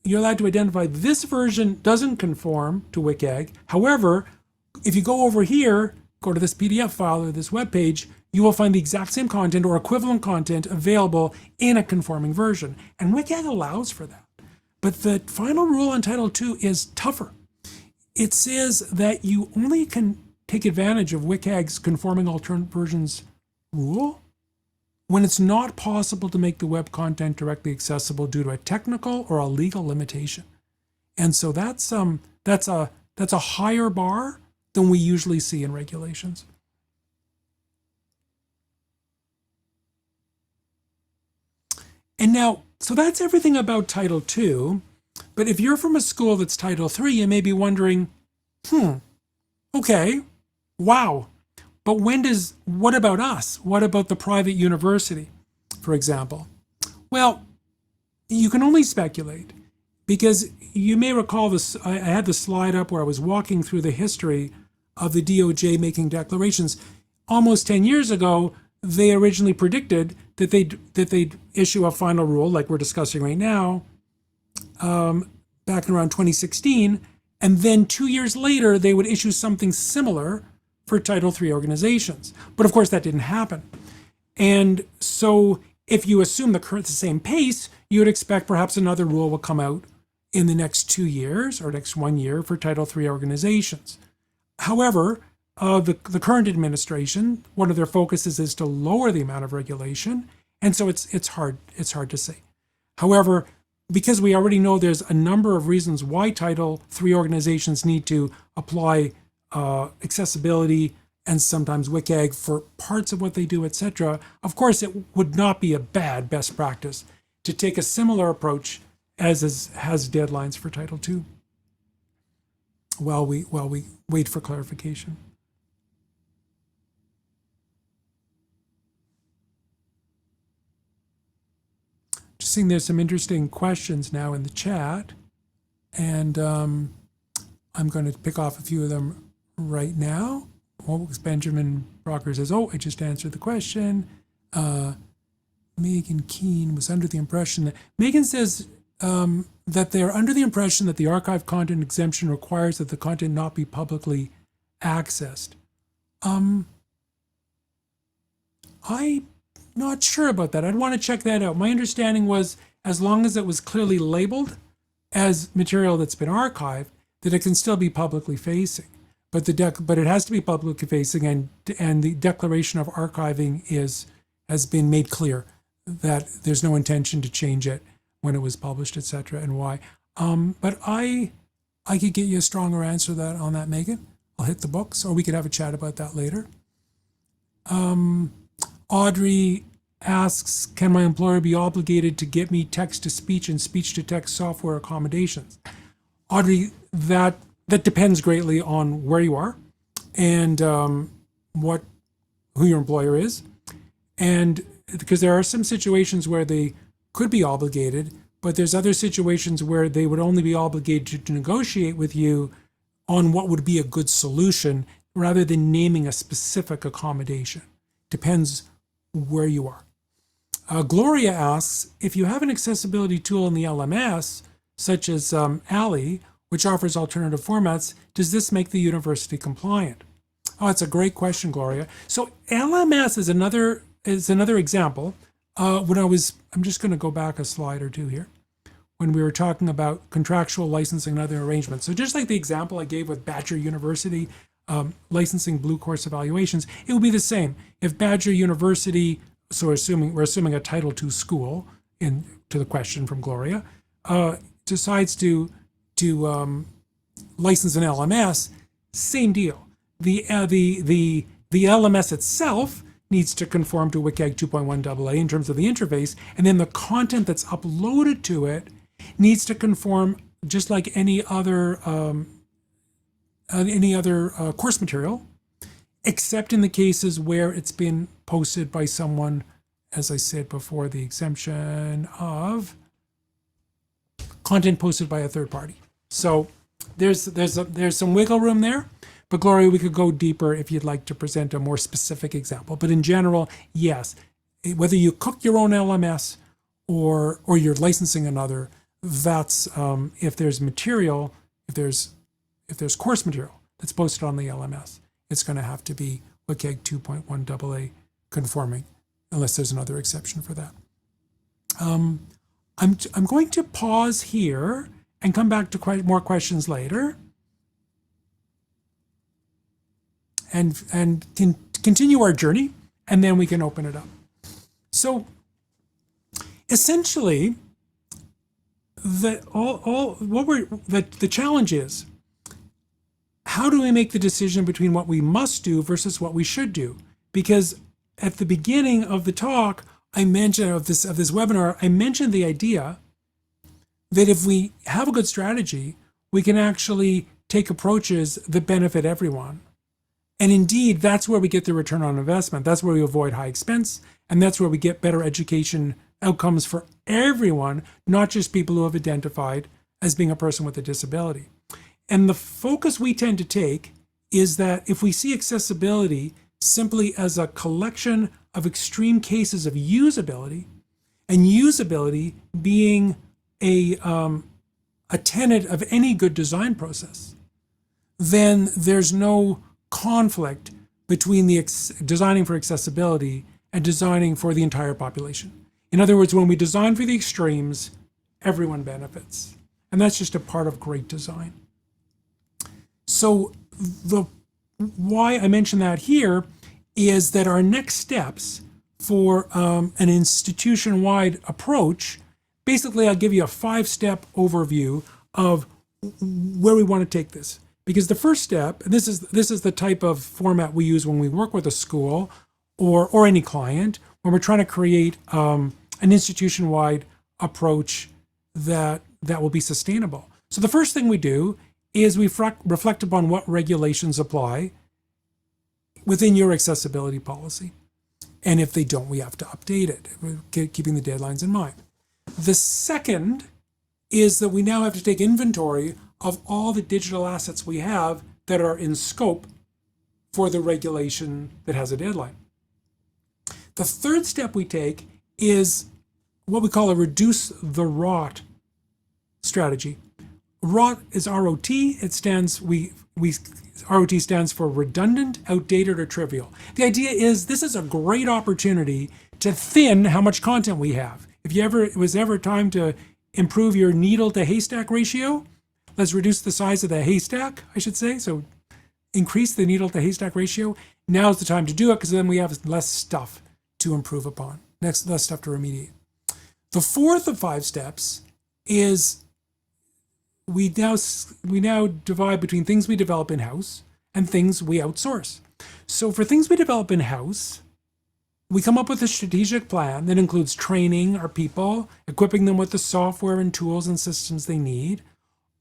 you're allowed to identify this version doesn't conform to WCAG. However, if you go over here, go to this PDF file or this web page, you will find the exact same content or equivalent content available in a conforming version. And WCAG allows for that. But the final rule on Title II is tougher. It says that you only can take advantage of WCAG's conforming alternate versions rule when it's not possible to make the web content directly accessible due to a technical or a legal limitation. And so that's a higher bar than we usually see in regulations. And now, so that's everything about Title II. But if you're from a school that's Title III, you may be wondering, okay, wow. But what about us? What about the private university, for example? Well, you can only speculate, because you may recall this. I had the slide up where I was walking through the history of the DOJ making declarations. Almost 10 years ago, they originally predicted that they'd issue a final rule like we're discussing right now, back in around 2016, and then 2 years later they would issue something similar for Title III organizations. But of course that didn't happen. And so if you assume the same pace, you would expect perhaps another rule will come out in the next 2 years or next 1 year for Title III organizations. However, the current administration, one of their focuses is to lower the amount of regulation, and so it's hard to say. However, because we already know there's a number of reasons why Title III organizations need to apply accessibility and sometimes WCAG for parts of what they do, etc. Of course, it would not be a best practice to take a similar approach as has deadlines for Title II while we wait for clarification. Just seeing there's some interesting questions now in the chat, and I'm going to pick off a few of them right now. Benjamin Brocker says, I just answered the question. Megan Keene was under the impression that Megan says that they're under the impression that the archive content exemption requires that the content not be publicly accessed. I'm not sure about that. I'd want to check that out. My understanding was as long as it was clearly labeled as material that's been archived, that it can still be publicly facing. But it has to be publicly facing, and the declaration of archiving has been made clear that there's no intention to change it when it was published, etc., and why. But I could get you a stronger answer on that, Megan. I'll hit the books, or we could have a chat about that later. Audrey asks, can my employer be obligated to get me text-to-speech and speech-to-text software accommodations? Audrey, that depends greatly on where you are and who your employer is. And because there are some situations where they could be obligated, but there's other situations where they would only be obligated to negotiate with you on what would be a good solution rather than naming a specific accommodation. Depends where you are. Gloria asks, if you have an accessibility tool in the LMS, such as ALI, which offers alternative formats, does this make the university compliant? Oh, that's a great question, Gloria. So LMS is another example. I'm just going to go back a slide or two here, when we were talking about contractual licensing and other arrangements. So just like the example I gave with Badger University licensing Blue Course evaluations, it will be the same. If Badger University, so we're assuming a Title II school, to the question from Gloria, decides to license an LMS, same deal. The LMS itself needs to conform to WCAG 2.1 AA in terms of the interface, and then the content that's uploaded to it needs to conform just like any other course material, except in the cases where it's been posted by someone, as I said before, the exemption of content posted by a third party. So there's some wiggle room there. But Gloria, we could go deeper if you'd like to present a more specific example. But in general, yes, whether you cook your own LMS or you're licensing another, that's if there's material, if there's course material that's posted on the LMS, it's going to have to be WCAG 2.1 AA conforming, unless there's another exception for that. I'm going to pause here and come back to more questions later. And continue our journey, and then we can open it up. So essentially, the challenge is, how do we make the decision between what we must do versus what we should do? Because at the beginning of the talk, I mentioned of this webinar, I mentioned the idea that if we have a good strategy, we can actually take approaches that benefit everyone. And indeed, that's where we get the return on investment. That's where we avoid high expense. And that's where we get better education outcomes for everyone, not just people who have identified as being a person with a disability. And the focus we tend to take is that if we see accessibility simply as a collection of extreme cases of usability, and usability being a tenet of any good design process, then there's no conflict between designing for accessibility and designing for the entire population. In other words, when we design for the extremes, everyone benefits. And that's just a part of great design. So why I mention that here is that our next steps for an institution-wide approach, basically I'll give you a 5-step overview of where we want to take this. Because the first step, and this is the type of format we use when we work with a school or any client, when we're trying to create an institution-wide approach that will be sustainable. So the first thing we do is we reflect upon what regulations apply within your accessibility policy. And if they don't, we have to update it, keeping the deadlines in mind. The second is that we now have to take inventory of all the digital assets we have that are in scope for the regulation that has a deadline. The third step we take is what we call a reduce the rot strategy. ROT is ROT. It stands ROT stands for redundant, outdated, or trivial. The idea is this is a great opportunity to thin how much content we have. If it was ever time to improve your needle to haystack ratio, let's reduce the size of the haystack, I should say. So increase the needle to haystack ratio. Now's the time to do it because then we have less stuff to improve upon, less stuff to remediate. The fourth of 5 steps is we now divide between things we develop in-house and things we outsource. So for things we develop in-house, we come up with a strategic plan that includes training our people, equipping them with the software and tools and systems they need,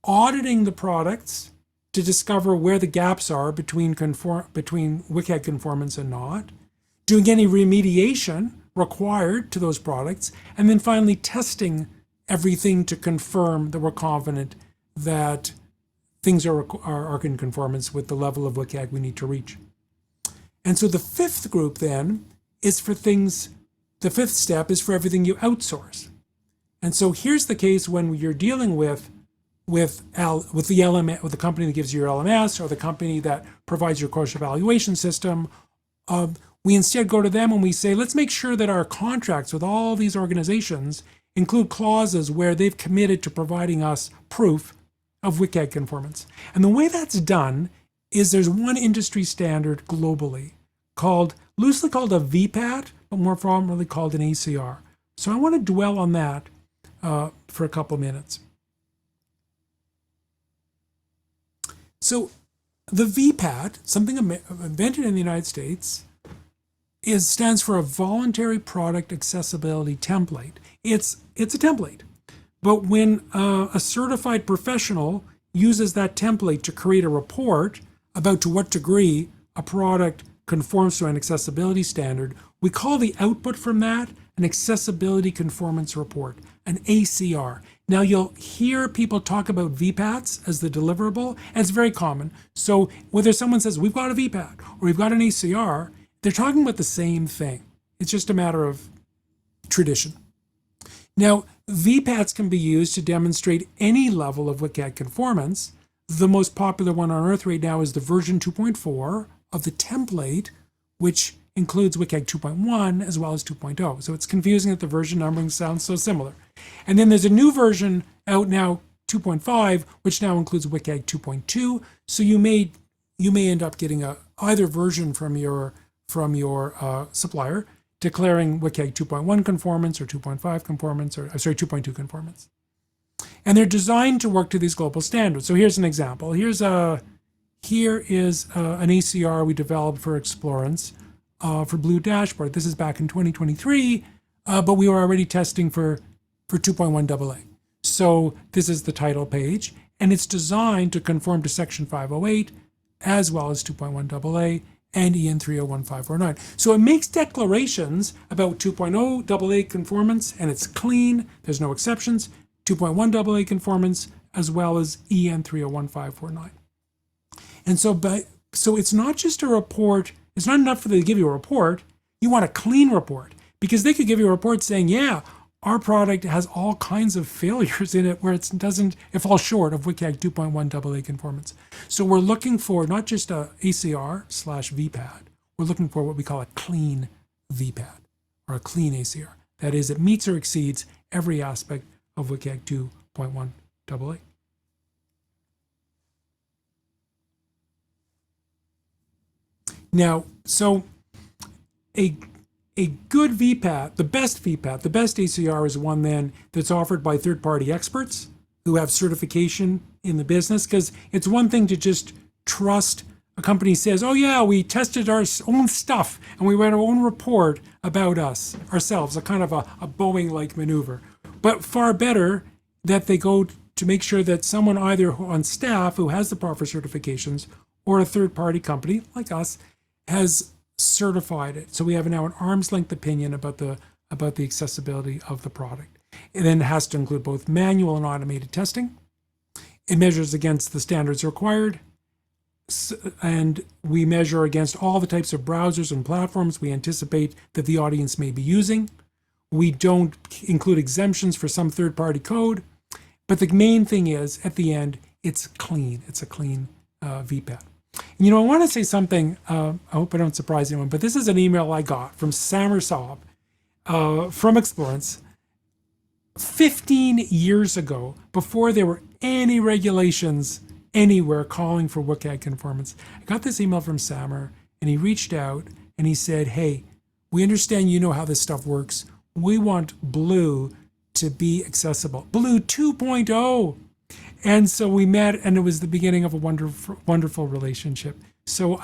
auditing the products to discover where the gaps are between WCAG conformance and not, doing any remediation required to those products, and then finally testing everything to confirm that we're confident that things are in conformance with the level of WCAG we need to reach. And so the fifth group then is for things, the fifth step is for everything you outsource. And so here's the case when you're dealing with the company that gives you your LMS or the company that provides your course evaluation system. We instead go to them and we say, let's make sure that our contracts with all these organizations include clauses where they've committed to providing us proof of WCAG conformance. And the way that's done is there's one industry standard globally loosely called a VPAT, but more formally called an ACR. So I want to dwell on that for a couple minutes. So the VPAT, something invented in the United States, stands for a voluntary product accessibility template. It's a template. But when a certified professional uses that template to create a report about to what degree a product conforms to an accessibility standard, we call the output from that an accessibility conformance report, an ACR. Now you'll hear people talk about VPATs as the deliverable, and it's very common. So whether someone says we've got a VPAT or we've got an ACR, they're talking about the same thing. It's just a matter of tradition. Now, VPATs can be used to demonstrate any level of WCAG conformance. The most popular one on earth right now is the version 2.4 of the template, which includes WCAG 2.1 as well as 2.0. So it's confusing that the version numbering sounds so similar. And then there's a new version out now, 2.5, which now includes WCAG 2.2. So you may end up getting either version from your supplier declaring WCAG 2.1 conformance or 2.5 conformance, 2.2 conformance. And they're designed to work to these global standards. So here's an example. Here is an ACR we developed for Explorance for Blue Dashboard. This is back in 2023, but we were already testing for 2.1 AA. So this is the title page, and it's designed to conform to Section 508 as well as 2.1 AA and EN 301.549. So it makes declarations about 2.0 AA conformance, and it's clean. There's no exceptions. 2.1 AA conformance as well as EN 301.549. And so it's not just a report. It's not enough for them to give you a report. You want a clean report, because they could give you a report saying, yeah, our product has all kinds of failures in it where it falls short of WCAG 2.1 AA conformance. So we're looking for not just a ACR/VPAT, we're looking for what we call a clean VPAT or a clean ACR. That is, it meets or exceeds every aspect of WCAG 2.1 AA. Now, so a good VPAT, the best ACR is one then that's offered by third-party experts who have certification in the business, because it's one thing to just trust a company says, oh yeah, we tested our own stuff and we read our own report about ourselves, a kind of a Boeing-like maneuver. But far better that they go to make sure that someone either on staff who has the proper certifications or a third-party company like us has certified it. So we have now an arm's length opinion about the accessibility of the product. It then has to include both manual and automated testing. It measures against the standards required, and we measure against all the types of browsers and platforms we anticipate that the audience may be using. We don't include exemptions for some third-party code. But the main thing is, at the end, it's clean. It's a clean VPAT. And, I want to say something. I hope I don't surprise anyone, but this is an email I got from Samer Saab from Explorance 15 years ago, before there were any regulations anywhere calling for WCAG conformance. I got this email from Samer, and he reached out and he said, hey, we understand you know how this stuff works. We want Blue to be accessible. Blue 2.0. And so we met, and it was the beginning of a wonderful relationship. So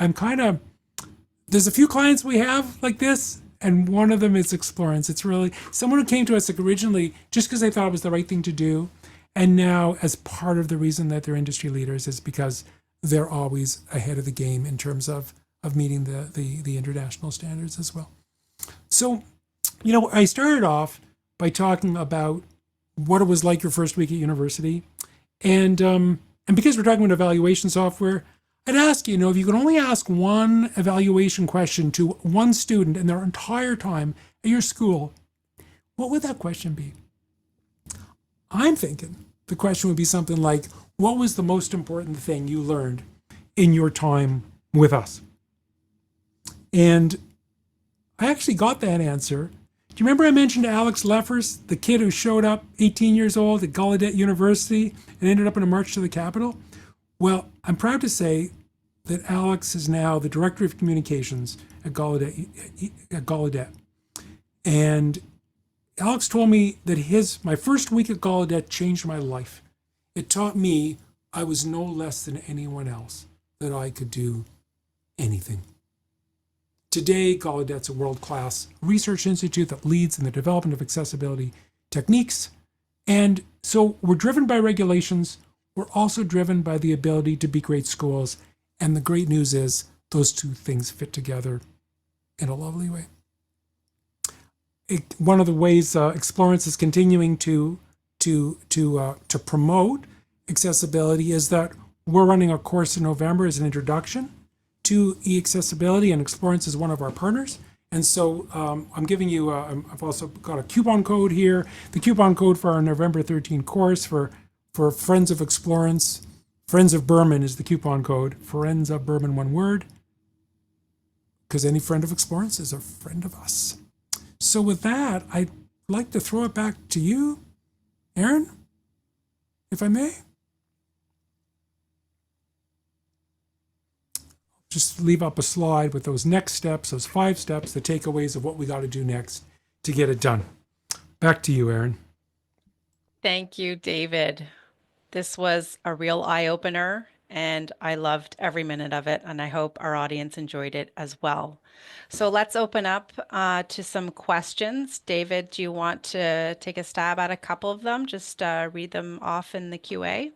there's a few clients we have like this, and one of them is Explorance. It's really someone who came to us originally just because they thought it was the right thing to do. And now, as part of the reason that they're industry leaders is because they're always ahead of the game in terms of meeting the international standards as well. So, I started off by talking about what it was like your first week at university. And because we're talking about evaluation software, I'd ask you, if you could only ask one evaluation question to one student in their entire time at your school, what would that question be? I'm thinking the question would be something like, what was the most important thing you learned in your time with us? And I actually got that answer. Do you remember I mentioned Alex Leffers, the kid who showed up 18 years old at Gallaudet University and ended up in a march to the Capitol? Well, I'm proud to say that Alex is now the Director of Communications at Gallaudet. And Alex told me that my first week at Gallaudet changed my life. It taught me I was no less than anyone else, that I could do anything. Today, Gallaudet's a world-class research institute that leads in the development of accessibility techniques. And so we're driven by regulations. We're also driven by the ability to be great schools. And the great news is those two things fit together in a lovely way. One of the ways Explorance is continuing to promote accessibility is that we're running a course in November as an introduction to eAccessibility, and Explorance is one of our partners. And so I'm giving you, I've also got a coupon code here. The coupon code for our November 13 course for Friends of Explorance, Friends of Berman is the coupon code. Friends of Berman, one word, because any friend of Explorance is a friend of us. So with that, I'd like to throw it back to you, Aaron, if I may. Just leave up a slide with those next steps, those 5 steps, the takeaways of what we got to do next to get it done. Back to you, Aaron. Thank you, David. This was a real eye-opener, and I loved every minute of it, and I hope our audience enjoyed it as well. So let's open up to some questions. David, do you want to take a stab at a couple of them? Just read them off in the QA.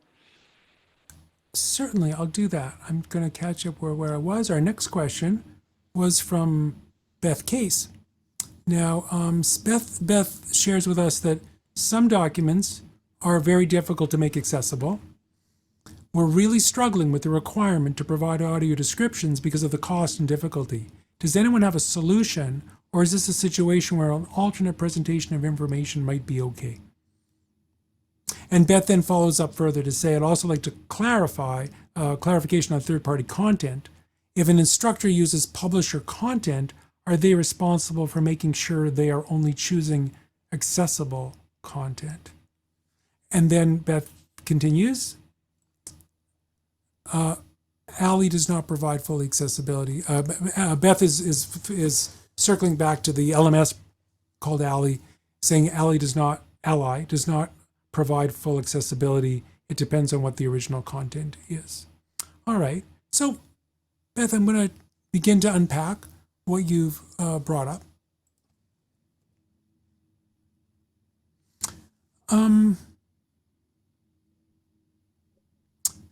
Certainly, I'll do that. I'm going to catch up where I was. Our next question was from Beth Case. Now, Beth shares with us that some documents are very difficult to make accessible. We're really struggling with the requirement to provide audio descriptions because of the cost and difficulty. Does anyone have a solution, or is this a situation where an alternate presentation of information might be okay? And Beth then follows up further to say, I'd also like to clarify, clarification on third-party content. If an instructor uses publisher content, are they responsible for making sure they are only choosing accessible content? And then Beth continues, ALI does not provide full accessibility. Beth is circling back to the LMS called ALI, saying ALI does not provide full accessibility. It depends on what the original content is. All right. So, Beth, I'm going to begin to unpack what you've brought up.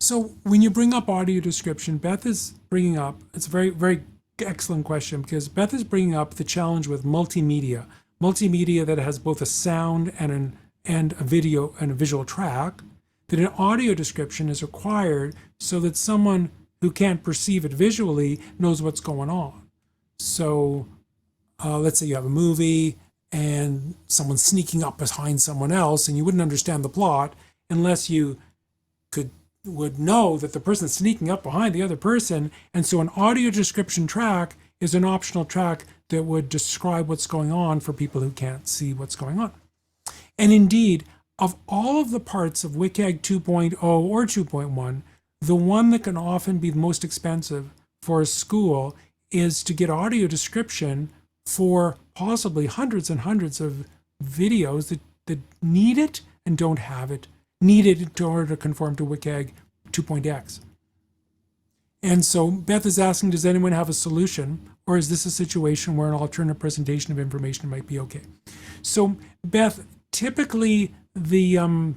So when you bring up audio description, Beth is bringing up, it's a very, very excellent question, because Beth is bringing up the challenge with multimedia that has both a sound and a video and a visual track, that an audio description is required so that someone who can't perceive it visually knows what's going on. So let's say you have a movie and someone's sneaking up behind someone else and you wouldn't understand the plot, unless you could would know that the person's sneaking up behind the other person. And so an audio description track is an optional track that would describe what's going on for people who can't see what's going on. And indeed, of all of the parts of WCAG 2.0 or 2.1, the one that can often be the most expensive for a school is to get audio description for possibly hundreds and hundreds of videos that need it and don't have it, needed in order to conform to WCAG 2.x. And so Beth is asking, does anyone have a solution, or is this a situation where an alternate presentation of information might be okay? So Beth, typically the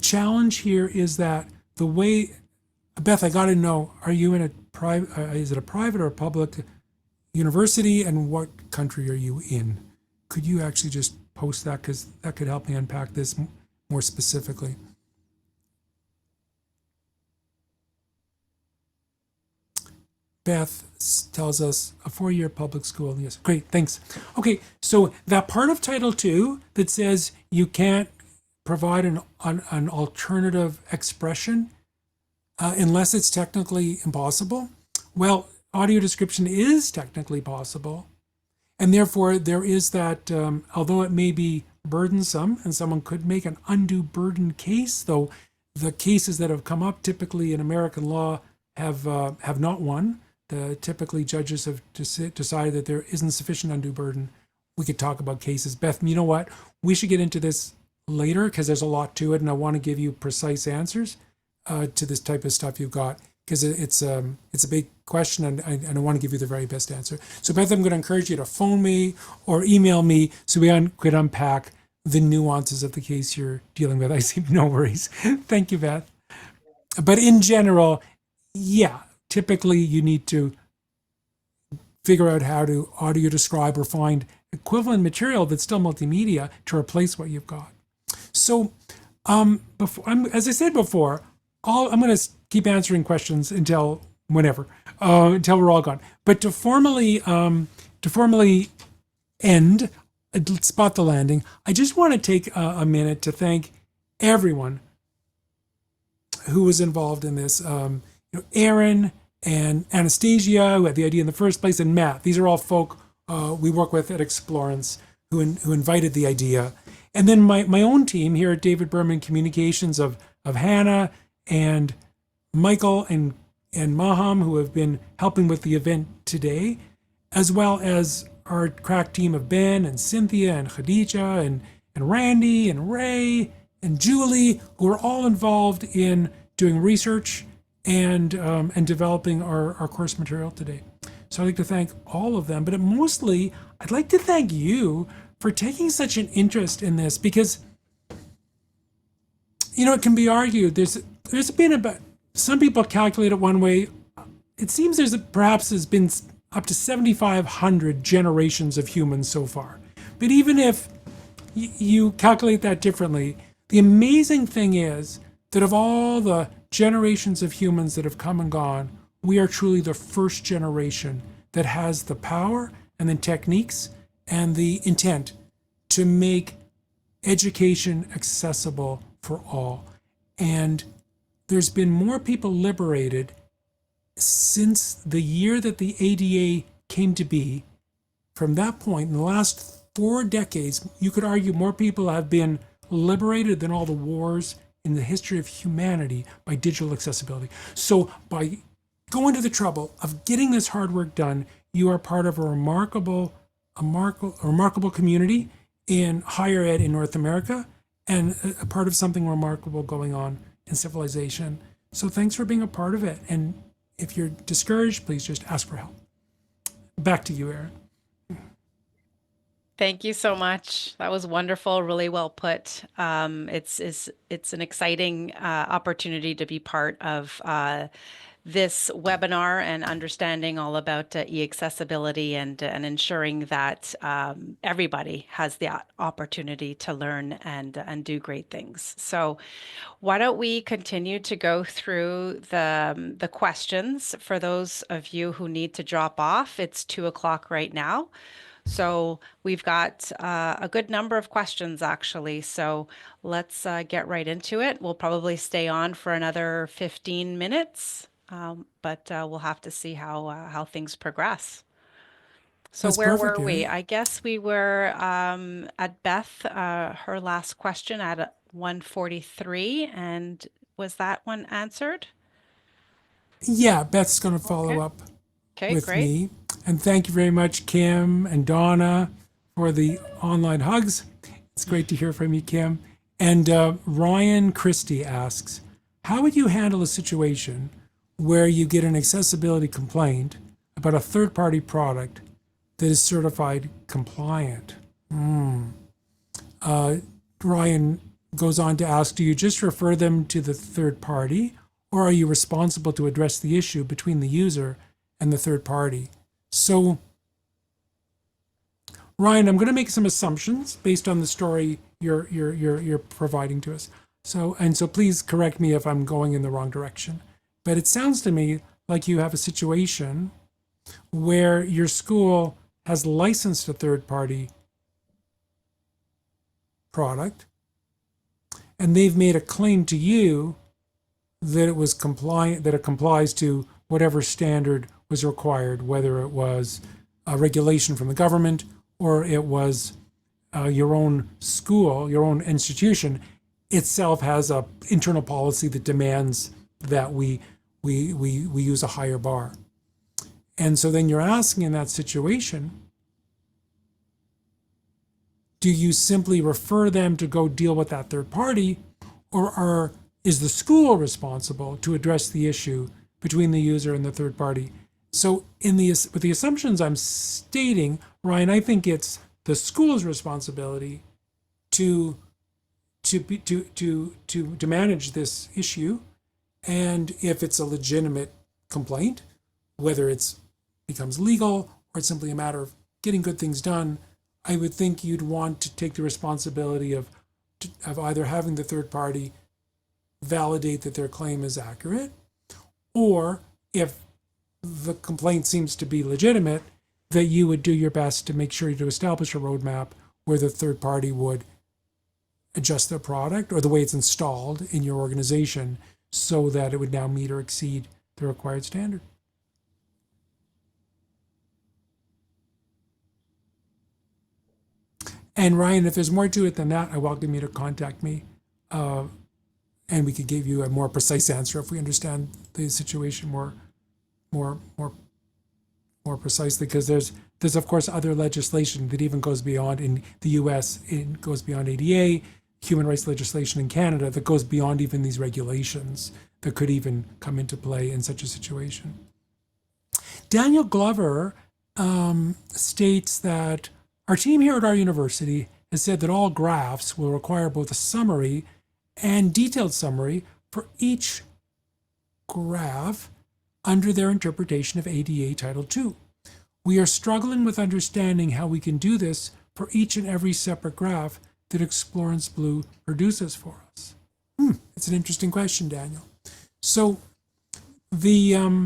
challenge here is that the way, Beth, I got to know, are you in a private, is it a private or a public university, and what country are you in? Could you actually just post that, because that could help me unpack this more specifically. Beth tells us a 4-year public school. Yes, great, thanks. Okay, so that part of Title II that says you can't provide an alternative expression unless it's technically impossible. Well, audio description is technically possible. And therefore, there is that, although it may be burdensome, and someone could make an undue burden case, though the cases that have come up typically in American law have not won. Typically, judges have decided that there isn't sufficient undue burden. We could talk about cases. Beth, you know what? We should get into this later because there's a lot to it, and I want to give you precise answers to this type of stuff you've got, because it's a big question, and I want to give you the very best answer. So Beth, I'm going to encourage you to phone me or email me so we could unpack the nuances of the case you're dealing with. I see no worries. Thank you, Beth. But in general, yeah, typically you need to figure out how to audio describe or find equivalent material that's still multimedia to replace what you've got. So as I said before, I'm going to keep answering questions until whenever, until we're all gone. But to formally end, spot the landing, I just want to take a minute to thank everyone who was involved in this. Aaron and Anastasia, who had the idea in the first place, and Matt. These are all folk we work with at Explorance who invited the idea. And then my own team here at David Berman Communications of Hannah and Michael and Maham, who have been helping with the event today, as well as our crack team of Ben and Cynthia and Khadija and Randy and Ray and Julie, who are all involved in doing research and developing our course material today. So I'd like to thank all of them, but mostly I'd like to thank you for taking such an interest in this, because it can be argued there's been about, some people calculate it one way. It seems perhaps has been up to 7,500 generations of humans so far. But even if you calculate that differently, the amazing thing is that of all the generations of humans that have come and gone, we are truly the first generation that has the power and the techniques and the intent to make education accessible for all. And there's been more people liberated since the year that the ADA came to be. From that point, in the last 4 decades, you could argue more people have been liberated than all the wars in the history of humanity by digital accessibility. So by going to the trouble of getting this hard work done, you are part of a remarkable community in higher ed in North America, and a part of something remarkable going on in civilization. So thanks for being a part of it. And if you're discouraged, please just ask for help. Back to you, Erin. Thank you so much. That was wonderful, really well put. It's an exciting opportunity to be part of this webinar and understanding all about eAccessibility and ensuring that everybody has the opportunity to learn and do great things. So why don't we continue to go through the questions for those of you who need to drop off. It's 2 o'clock right now. So we've got a good number of questions actually. So let's get right into it. We'll probably stay on for another 15 minutes, but we'll have to see how things progress. So That's where perfect, were we? Gary. I guess we were at Beth, her last question at 1:43, and was that one answered? Yeah, Beth's going to follow Okay. up Okay, with great. me. And thank you very much, Kim and Donna, for the online hugs. It's great to hear from you, Kim. And Ryan Christie asks, how would you handle a situation where you get an accessibility complaint about a third party product that is certified compliant? Ryan goes on to ask, do you just refer them to the third party, or are you responsible to address the issue between the user and the third party? So, Ryan, I'm going to make some assumptions based on the story you're providing to us. So please correct me if I'm going in the wrong direction. But it sounds to me like you have a situation where your school has licensed a third party product and they've made a claim to you that it was compliant, that it complies to whatever standard was required, whether it was a regulation from the government or it was your own school, your own institution itself has a internal policy that demands that we use a higher bar. And so then you're asking in that situation, do you simply refer them to go deal with that third party, or is the school responsible to address the issue between the user and the third party? So with the assumptions I'm stating, Ryan, I think it's the school's responsibility to manage this issue, and if it's a legitimate complaint, whether it's becomes legal or it's simply a matter of getting good things done, I would think you'd want to take the responsibility of either having the third party validate that their claim is accurate, or if the complaint seems to be legitimate, that you would do your best to make sure to establish a roadmap where the third party would adjust their product or the way it's installed in your organization so that it would now meet or exceed the required standard. And Ryan, if there's more to it than that, I welcome you to contact me, and we could give you a more precise answer if we understand the situation more precisely. Because there's of course other legislation that even goes beyond in the U.S. It goes beyond ADA, human rights legislation in Canada that goes beyond even these regulations that could even come into play in such a situation. Daniel Glover states that our team here at our university has said that all graphs will require both a summary and detailed summary for each graph under their interpretation of ADA Title II. We are struggling with understanding how we can do this for each and every separate graph that Explorance Blue produces for us. It's an interesting question, Daniel. So the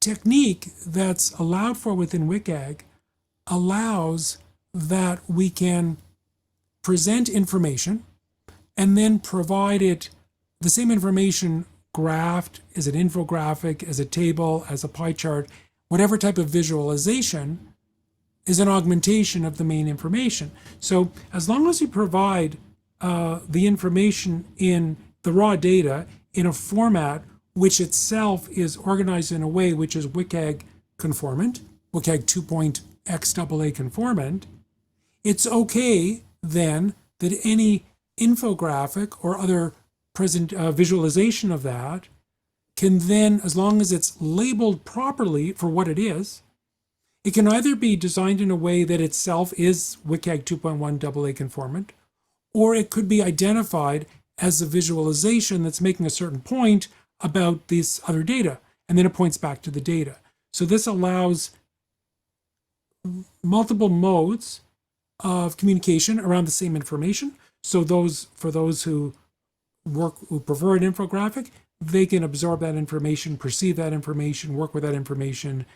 technique that's allowed for within WCAG allows that we can present information and then provide it, the same information graphed as an infographic, as a table, as a pie chart, whatever type of visualization is an augmentation of the main information. So as long as you provide the information in the raw data in a format which itself is organized in a way which is WCAG conformant, WCAG 2.XAA conformant, it's okay then that any infographic or other present visualization of that can then, as long as it's labeled properly for what it is, it can either be designed in a way that itself is WCAG 2.1 AA conformant, or it could be identified as a visualization that's making a certain point about this other data, and then it points back to the data. So this allows multiple modes of communication around the same information. So for those who prefer an infographic, they can absorb that information, perceive that information, work with that information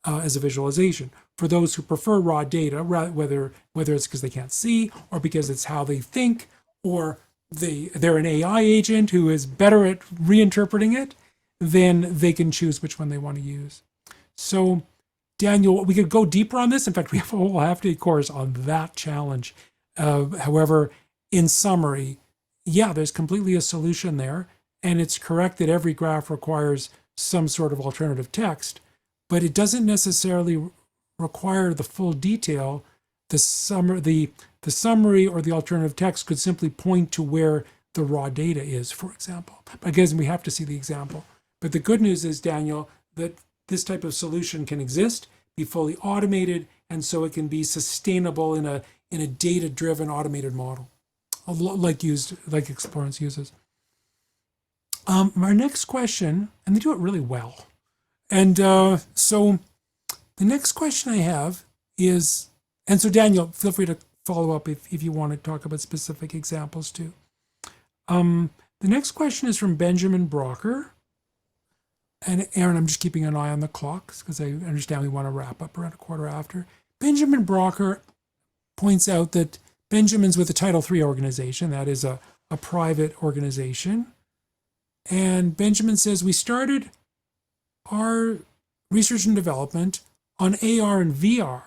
as a visualization. For those who prefer raw data, whether it's because they can't see or because it's how they think, or they're an AI agent who is better at reinterpreting it, then they can choose which one they want to use. So, Daniel, we could go deeper on this. In fact, we have a whole half-day course on that challenge. However, in summary, yeah, there's completely a solution there. And it's correct that every graph requires some sort of alternative text, but it doesn't necessarily require the full detail. The summary or the alternative text could simply point to where the raw data is, for example. But again, we have to see the example. But the good news is, Daniel, that this type of solution can exist, be fully automated, and so it can be sustainable in a data-driven automated model, like Explorance uses. Our next question, and they do it really well. And so the next question I have is, and so Daniel, feel free to follow up if you want to talk about specific examples too. The next question is from Benjamin Brocker. And Aaron, I'm just keeping an eye on the clocks because I understand we want to wrap up around a quarter after. Benjamin Brocker points out that Benjamin's with a Title III organization, that is a private organization. And Benjamin says, we started our research and development on AR and VR.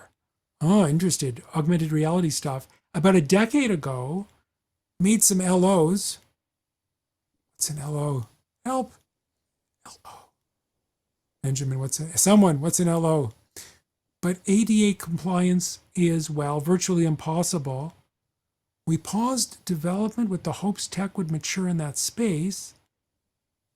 Oh, interested. Augmented reality stuff. About a decade ago, made some LOs. What's an LO? Help. LO. Benjamin, what's an LO? But ADA compliance is, well, virtually impossible. We paused development with the hopes tech would mature in that space.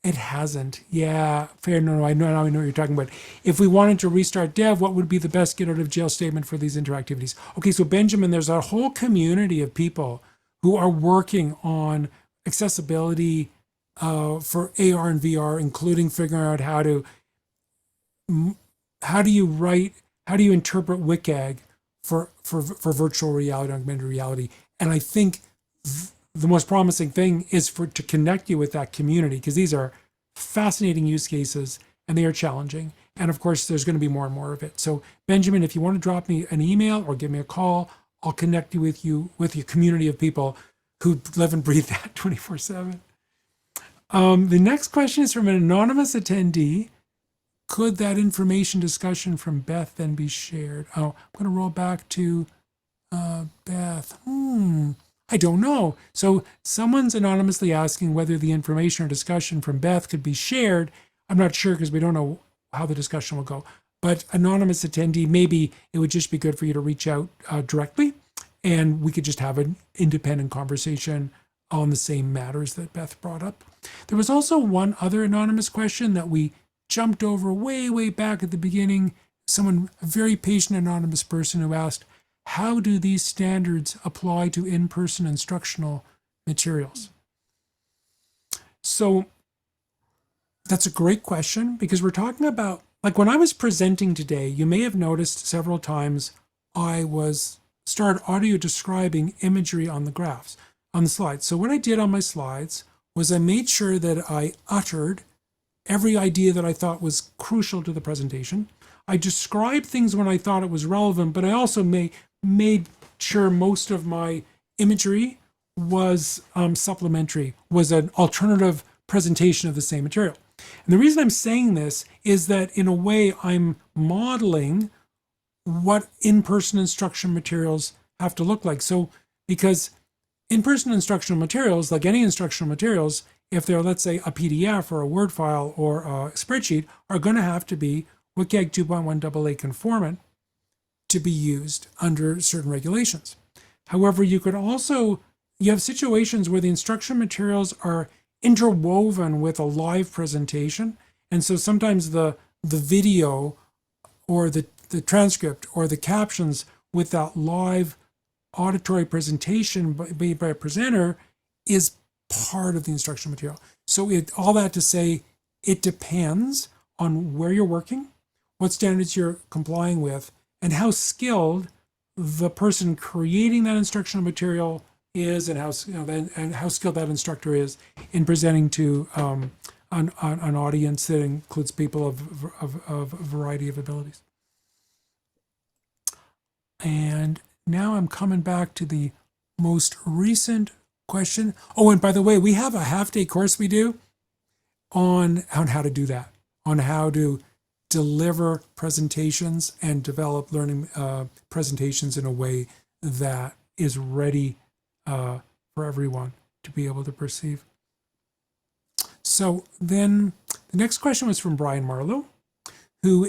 It hasn't. Yeah, fair. No, I know what you're talking about. If we wanted to restart dev, what would be the best get out of jail statement for these interactivities? Okay, so Benjamin, there's a whole community of people who are working on accessibility for AR and VR, including figuring out how do you interpret WCAG for virtual reality, augmented reality. And I think the most promising thing is to connect you with that community, because these are fascinating use cases and they are challenging. And of course, there's going to be more and more of it. So Benjamin, if you want to drop me an email or give me a call, I'll connect you with your community of people who live and breathe that 24/7. The next question is from an anonymous attendee. Could that information discussion from Beth then be shared? Oh, I'm going to roll back to Beth. I don't know. So someone's anonymously asking whether the information or discussion from Beth could be shared. I'm not sure because we don't know how the discussion will go. But anonymous attendee, maybe it would just be good for you to reach out directly and we could just have an independent conversation on the same matters that Beth brought up. There was also one other anonymous question that we jumped over way back at the beginning. A very patient anonymous person who asked, how do these standards apply to in-person instructional materials? So that's a great question, because we're talking about, like when I was presenting today, you may have noticed several times I started audio describing imagery on the graphs, on the slides. So what I did on my slides was I made sure that I uttered every idea that I thought was crucial to the presentation. I described things when I thought it was relevant, but I also made sure most of my imagery was supplementary, was an alternative presentation of the same material. And the reason I'm saying this is that in a way I'm modeling what in-person instruction materials have to look like. So because in-person instructional materials, like any instructional materials, if they're, let's say, a PDF or a Word file or a spreadsheet, are going to have to be WCAG 2.1 AA conformant to be used under certain regulations. However, you have situations where the instruction materials are interwoven with a live presentation. And so sometimes the video or the transcript or the captions with that live auditory presentation by a presenter is part of the instructional material. So all that to say, it depends on where you're working, what standards you're complying with, and how skilled the person creating that instructional material is, and how skilled that instructor is in presenting to an audience that includes people of a variety of abilities. And now I'm coming back to the most recent question. Oh, and by the way, we have a half-day course we do on how to do that, on how to deliver presentations and develop learning presentations in a way that is ready for everyone to be able to perceive. So then the next question was from Brian Marlowe, who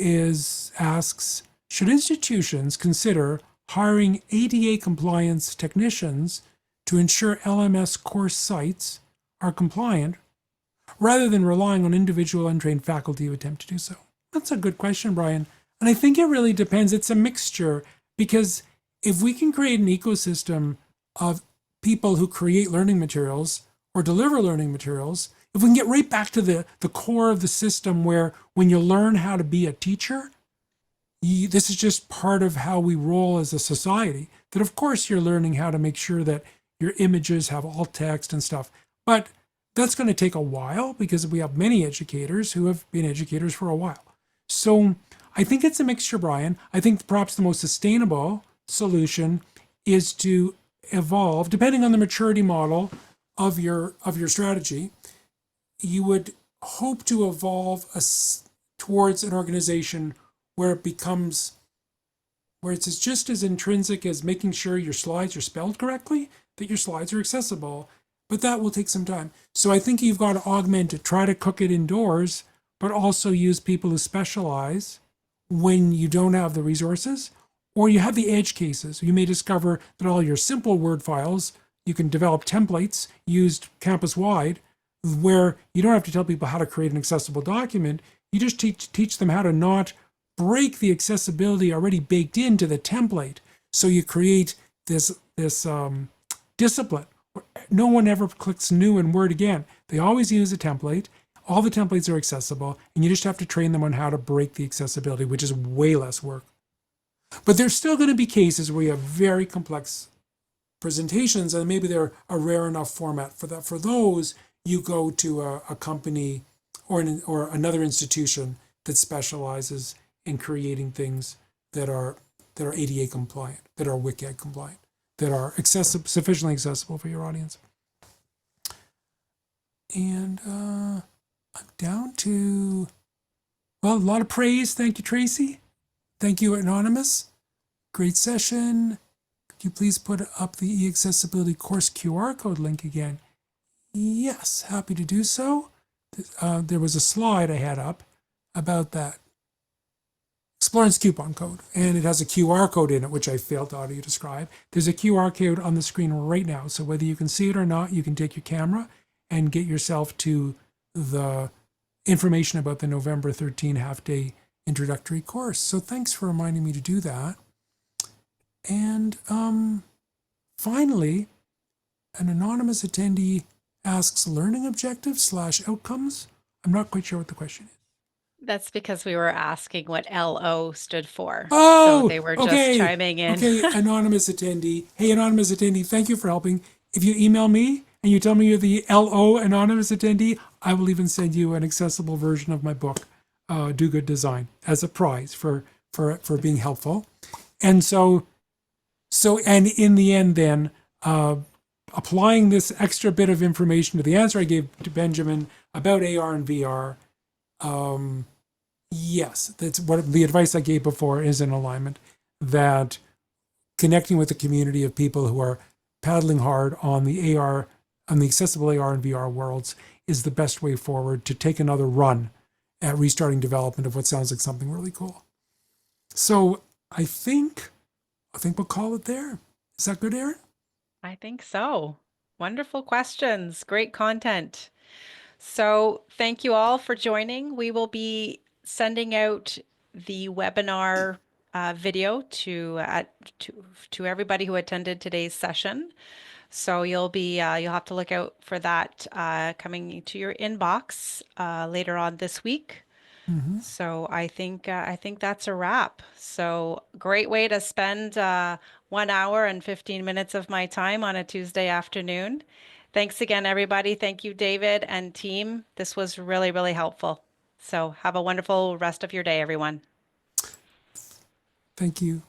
asks, should institutions consider hiring ADA compliance technicians to ensure LMS course sites are compliant rather than relying on individual untrained faculty who attempt to do so? That's a good question, Brian. And I think it really depends. It's a mixture, because if we can create an ecosystem of people who create learning materials or deliver learning materials, if we can get right back to the core of the system, where when you learn how to be a teacher, this is just part of how we roll as a society, that of course you're learning how to make sure that your images have alt text and stuff. But that's going to take a while, because we have many educators who have been educators for a while. So I think it's a mixture, Brian. I think perhaps the most sustainable solution is to evolve, depending on the maturity model of your strategy. You would hope to evolve towards an organization where it's just as intrinsic as making sure your slides are spelled correctly, that your slides are accessible, but that will take some time. So I think you've got to augment it, try to cook it indoors, but also use people who specialize when you don't have the resources, or you have the edge cases. You may discover that all your simple Word files, you can develop templates used campus-wide, where you don't have to tell people how to create an accessible document. You just teach them how to not break the accessibility already baked into the template. So you create this discipline. No one ever clicks new in Word again. They always use a template. All the templates are accessible, and you just have to train them on how to break the accessibility, which is way less work. But there's still going to be cases where you have very complex presentations, and maybe they're a rare enough format for that. For those, you go to a company or another institution that specializes in creating things that are ADA compliant, that are WCAG compliant, that are sufficiently accessible for your audience. And I'm down to, well, a lot of praise. Thank you, Tracy. Thank you, Anonymous. Great session. Could you please put up the eAccessibility course QR code link again? Yes, happy to do so. There was a slide I had up about that Explorance coupon code, and it has a QR code in it, which I failed to audio describe. There's a QR code on the screen right now, so whether you can see it or not, you can take your camera and get yourself to the information about the November 13 half-day introductory course. So thanks for reminding me to do that. And finally, an anonymous attendee asks learning objectives / outcomes. I'm not quite sure what the question is. That's because we were asking what LO stood for. Oh, so they were okay. just chiming in. Okay, anonymous attendee. Hey, anonymous attendee, thank you for helping. If you email me and you tell me you're the LO anonymous attendee, I will even send you an accessible version of my book, Do Good Design, as a prize for being helpful. And so and in the end then, applying this extra bit of information to the answer I gave to Benjamin about AR and VR, yes, that's what the advice I gave before is in alignment, that connecting with the community of people who are paddling hard on the accessible AR and VR worlds is the best way forward to take another run at restarting development of what sounds like something really cool. So I think we'll call it there. Is that good, Erin? I think so. Wonderful questions. Great content. So thank you all for joining. We will be sending out the webinar video to everybody who attended today's session. So you'll have to look out for that coming to your inbox later on this week. Mm-hmm. So I think that's a wrap. So great way to spend 1 hour and 15 minutes of my time on a Tuesday afternoon. Thanks again, everybody. Thank you, David and team. This was really, really helpful. So have a wonderful rest of your day, everyone. Thank you.